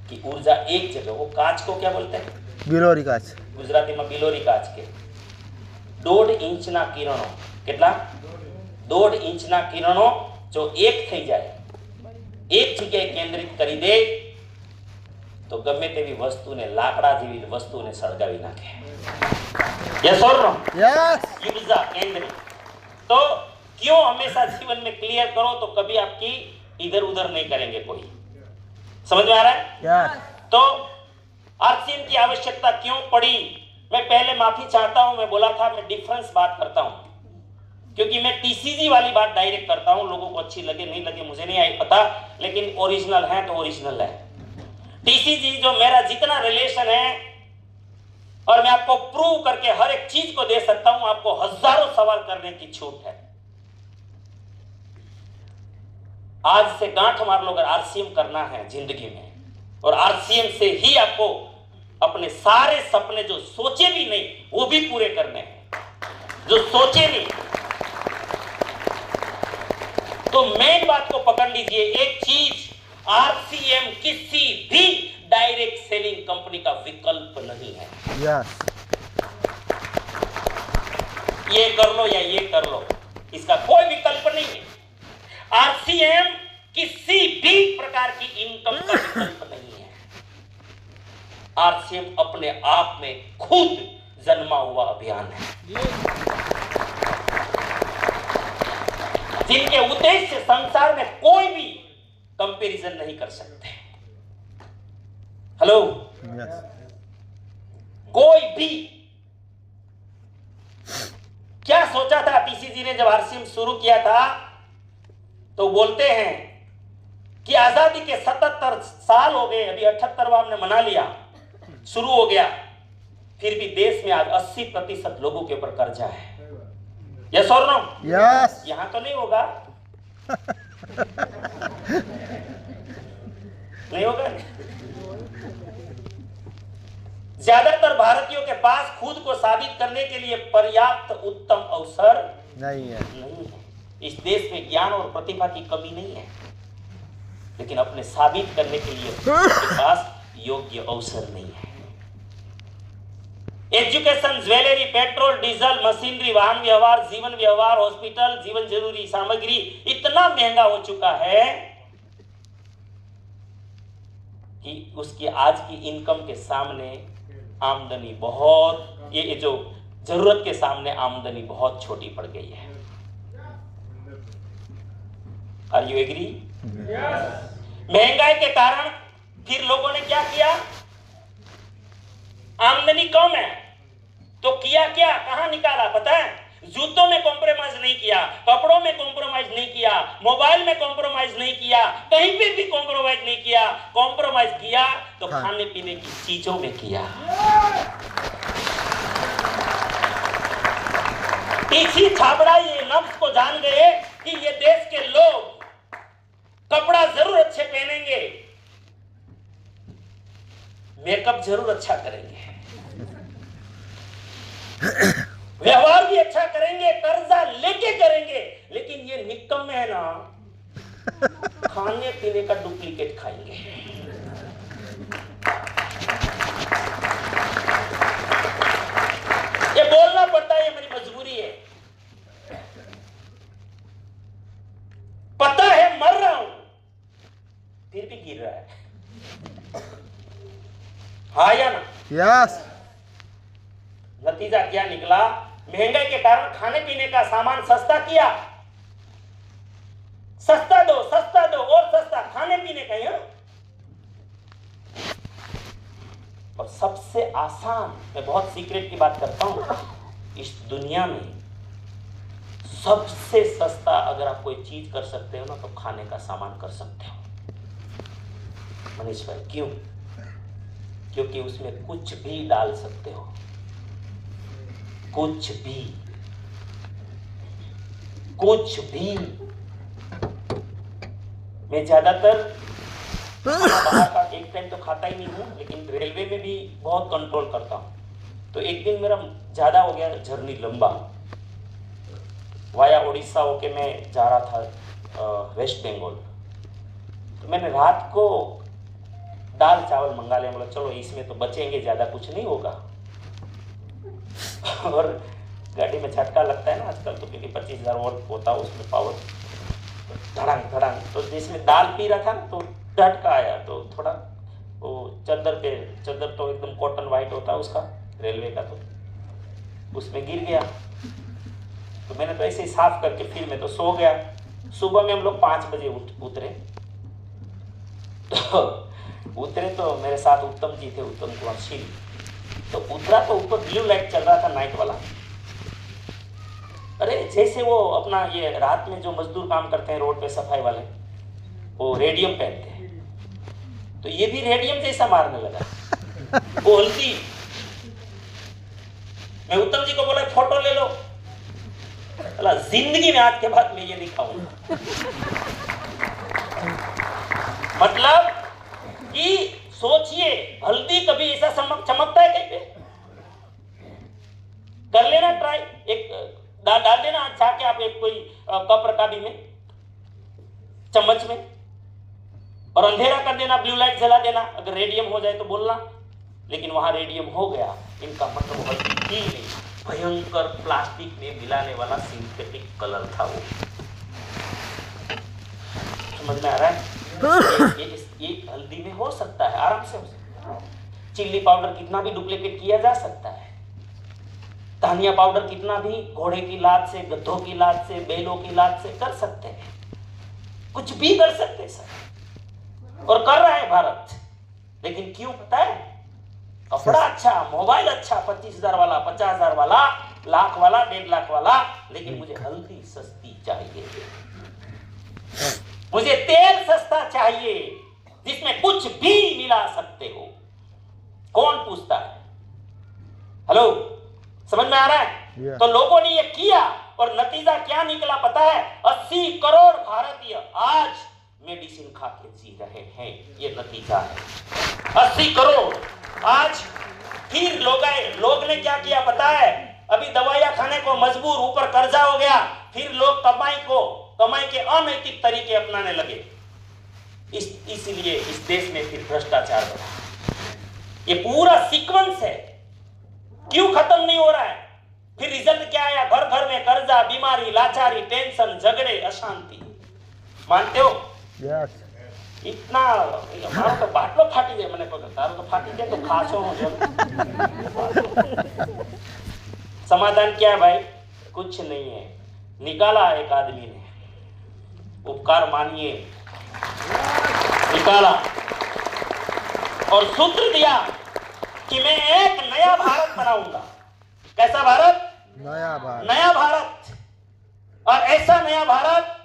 कि ऊर्जा एक जगह, वो कांच को क्या बोलते हैं? बिलोरी काच। गुजराती में बिलोरी काच के 1.5 इंचना किरणों, કેટલા? 1.5 इंचना किरणों जो एक થઈ જાય, એક જગ્યાએ કેન્દ્રિત કરી દે તો ગમે તેવી વસ્તુને, લાકડા જેવી વસ્તુને સળગાવી નાખે। यस और नो? यस। ऊर्जा केंद्रित। तो क्यों हमेशा जीवन में क्लियर करो तो कभी आपकी इधर उधर नहीं करेंगे कोई। समझ में आ रहा है? यस। तो आरसीएम की आवश्यकता क्यों पड़ी? मैं पहले माफी चाहता हूं, मैं बोला था मैं डिफरेंस बात करता हूं, क्योंकि मैं टीसीजी वाली बात डायरेक्ट करता हूं, लोगों को अच्छी लगे नहीं लगे मुझे नहीं आई पता, लेकिन ओरिजिनल है तो ओरिजिनल है। टीसीजी जो मेरा जितना रिलेशन है, और मैं आपको प्रूव करके हर एक चीज को दे सकता हूं, आपको हजारों सवाल करने की छूट है। आज से गांठ मार लो, अगर आरसीएम करना है जिंदगी में, और आरसीएम से ही आपको अपने सारे सपने जो सोचे भी नहीं वो भी पूरे करने हैं, जो सोचे नहीं। तो मेन बात को पकड़ लीजिए, एक चीज, आरसीएम किसी भी डायरेक्ट सेलिंग कंपनी का विकल्प नहीं है। यस। ये कर लो या ये कर लो, इसका कोई विकल्प नहीं है। आरसीएम किसी भी प्रकार की इनकम का विकल्प नहीं है। आरसीएम अपने आप में खुद जन्मा हुआ अभियान है, जिनके उद्देश्य संसार में कोई भी कंपैरिजन नहीं कर सकते। हेलो? यस। कोई भी। क्या सोचा था टीसीजी ने जब आरसीएम शुरू किया था? तो बोलते हैं कि आजादी के 77 साल हो गए, अभी 78वां हमने मना लिया, शुरू हो गया, फिर भी देश में आज 80% लोगों के ऊपर कर्जा है। यस और नो? यस। यहां तो नहीं होगा, नहीं होगा। ज्यादातर भारतीयों के पास खुद को साबित करने के लिए पर्याप्त उत्तम अवसर नहीं है। नहीं है। इस देश में ज्ञान और प्रतिभा की कमी नहीं है, लेकिन अपने साबित करने के लिए उनके पास योग्य अवसर नहीं है। Education, jewellery, petrol, diesel, machinery, वाहन व्यवहार, जीवन व्यवहार, हॉस्पिटल, जीवन जरूरी सामग्री इतना महंगा हो चुका है कि उसकी आज की इनकम के सामने आमदनी बहुत, ये जो जरूरत के सामने आमदनी बहुत छोटी पड़ गई है। Are you agree? महंगाई के कारण फिर लोगों ने क्या किया? आमदनी कम है तो किया क्या, कहां निकाला पता है? जूतों में कॉम्प्रोमाइज नहीं किया, कपड़ों में कॉम्प्रोमाइज नहीं किया, मोबाइल में कॉम्प्रोमाइज नहीं किया, कहीं पे भी कॉम्प्रोमाइज नहीं किया। कॉम्प्रोमाइज किया तो खाने पीने की चीजों में किया। पीछे छाबड़ा ये नफ्स को जान गए कि ये देश के लोग कपड़ा जरूर अच्छे पहनेंगे, मेकअप जरूर अच्छा करेंगे, व्यवहार भी अच्छा करेंगे, कर्जा लेके करेंगे, लेकिन ये निकम्मे है ना, खाने पीने का डुप्लीकेट खाएंगे। ये बोलना पड़ता है, ये मेरी मजबूरी है। पता है मर रहा हूं, फिर भी गिर रहा है। हाँ या ना? यस। नतीजा क्या निकला? महंगाई के कारण खाने पीने का सामान सस्ता किया, सस्ता दो और सस्ता खाने पीने का। यहाँ और सबसे आसान, मैं बहुत सीक्रेट की बात करता हूं, इस दुनिया में सबसे सस्ता अगर आप कोई चीज कर सकते हो ना तो खाने का सामान कर सकते हो मनीष भाई। क्यों? क्योंकि उसमें कुछ भी डाल सकते हो, कुछ भी, कुछ भी। मैं ज्यादातर बाहर का एक टाइम तो खाता ही नहीं हूं, लेकिन रेलवे में भी बहुत कंट्रोल करता हूं। तो एक दिन मेरा ज्यादा हो गया जर्नी लंबा, वाया उड़ीसा होके मैं जा रहा था वेस्ट बंगाल। तो मैंने रात को दाल चावल मंगा लिया, बोला चलो इसमें तो बचेंगे, ज्यादा कुछ नहीं होगा। और गाड़ी में झटका लगता है ना आजकल तो, क्योंकि 25,000 वोल्ट होता है उसमें पावर, धड़ांग धड़ांग। तो जिसमें दाल पी रहा था तो झटका आया, तो थोड़ा वो चद्दर तो एकदम कॉटन वाइट होता है उसका रेलवे का, तो उसमें गिर गया। तो मैंने तो ऐसे ही साफ करके फिर मैं तो सो गया। सुबह में हम लोग 5 बजे उतरे। तो उतरे तो मेरे साथ उत्तम जी थे, उत्तम कुमार शील। तो उतरा तो ऊपर ब्लू लाइट चल रहा था नाइट वाला। अरे जैसे वो अपना ये रात में जो मजदूर काम करते हैं रोड पे सफाई वाले, वो रेडियम पहनते हैं, तो ये भी रेडियम जैसा मारने लगा वो हल्दी। मैं उत्तम जी को बोला फोटो ले लो, बोला जिंदगी में आज के बाद मैं ये नहीं खाऊंगा। मतलब कि सोचिए, हल्दी कभी ऐसा चमकता है कहीं पे? कर लेना ट्राई, एक डाल देना जाके आप एक कोई कप रकाबी में, चम्मच में, और अंधेरा कर देना, ब्लू लाइट जला देना। अगर रेडियम हो जाए तो बोलना। लेकिन वहां रेडियम हो गया, इनका मतलब हल्दी थी नहीं, भयंकर प्लास्टिक में मिलाने वाला सिंथेटिक कलर था वो। समझ में आ रहा है? ये हल्दी में हो सकता है, आराम से हो सकता है। चिल्ली पाउडर कितना भी डुप्लीकेट किया जा सकता है, धनिया पाउडर कितना भी घोड़े की लात से, गधों की लात से, बैलों की लात से कर सकते हैं, कुछ भी कर सकते हैं सर, और कर रहा है भारत। लेकिन क्यों पता है? कपड़ा अच्छा, मोबाइल अच्छा, 25,000 वाला, 50,000 वाला, लाख वाला, 1.5 लाख वाला, लेकिन मुझे हल्दी सस्ती चाहिए, मुझे तेल सस्ता चाहिए जिसमें कुछ भी मिला सकते हो। कौन पूछता है? हेलो, समझ में आ रहा है? तो लोगों ने ये किया और नतीजा क्या निकला पता है? 80 करोड़ भारतीय आज मेडिसिन खा के जी रहे हैं, ये नतीजा है। 80 करोड़ आज। फिर लोग ने क्या किया पता है? अभी दवाइयां खाने को मजबूर, ऊपर कर्जा हो गया, फिर लोग कमाई के अनैतिक तरीके अपनाने लगे। इसलिए इस देश में फिर भ्रष्टाचार बढ़ा। ये पूरा सीक्वेंस है, क्यों खत्म नहीं हो रहा है? फिर रिजल्ट क्या आया? घर घर में कर्जा, बीमारी, लाचारी, टेंशन, झगड़े, अशांति। मानते हो? यस। इतना मारो तो बाटलो फाटी जाए, मैंने कहा तारो तो फाटी जाए तो खासो हो जो। समाधान क्या है भाई? कुछ नहीं है। निकाला एक आदमी ने, उपकार मानिए, निकाला और सूत्र दिया कि मैं एक नया भारत बनाऊंगा। कैसा भारत? नया भारत। नया भारत। और ऐसा नया भारत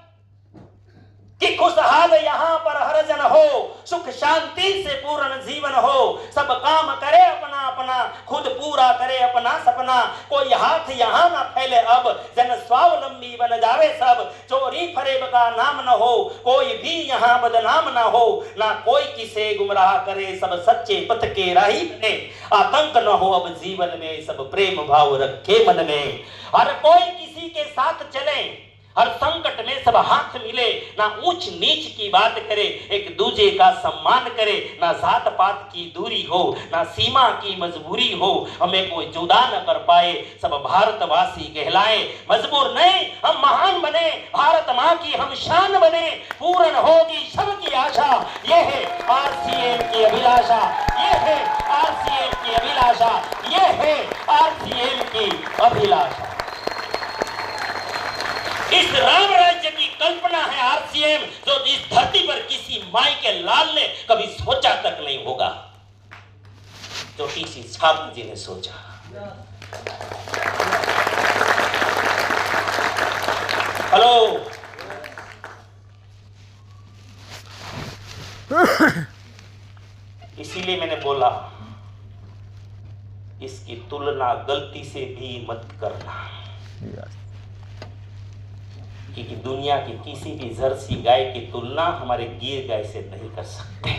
कि खुशहाल यहाँ पर हर जन हो, सुख शांति से पूर्ण जीवन हो, सब काम करे अपना अपना, खुद पूरा करे अपना सपना, कोई हाथ यहाँ ना फैले अब, जन स्वावलंबी बन जावे सब, चोरी फरेब का नाम न हो, कोई भी यहाँ बदनाम ना हो, ना कोई किसे गुमराह करे, सब सच्चे पथ के राही बने, आतंक न हो अब जीवन में, सब प्रेम भाव रखे मन में, हर कोई किसी के साथ चले, हर संकट में सब हाथ मिले, ना ऊंच नीच की बात करे, एक दूजे का सम्मान करे, ना जात पात की दूरी हो, ना सीमा की मजबूरी हो, हमें कोई जुदा न कर पाए, सब भारतवासी कहलाए, मजबूर नहीं हम महान बने, भारत माँ की हम शान बने, पूर्ण होगी सबकी आशा, ये है आरसीएम की अभिलाषा, ये है आरसीएम की अभिलाषा, ये है आरसीएम की अभिलाषा। इस राम राज्य की कल्पना है आरसीएम, जो इस धरती पर किसी माई के लाल ने कभी सोचा तक नहीं होगा, जो टीसी छात्र जी ने सोचा। हेलो, इसीलिए मैंने बोला इसकी तुलना गलती से भी मत करना, यस क्योंकि दुनिया की किसी भी जर्सी गाय की तुलना हमारे गिर गाय से नहीं कर सकते।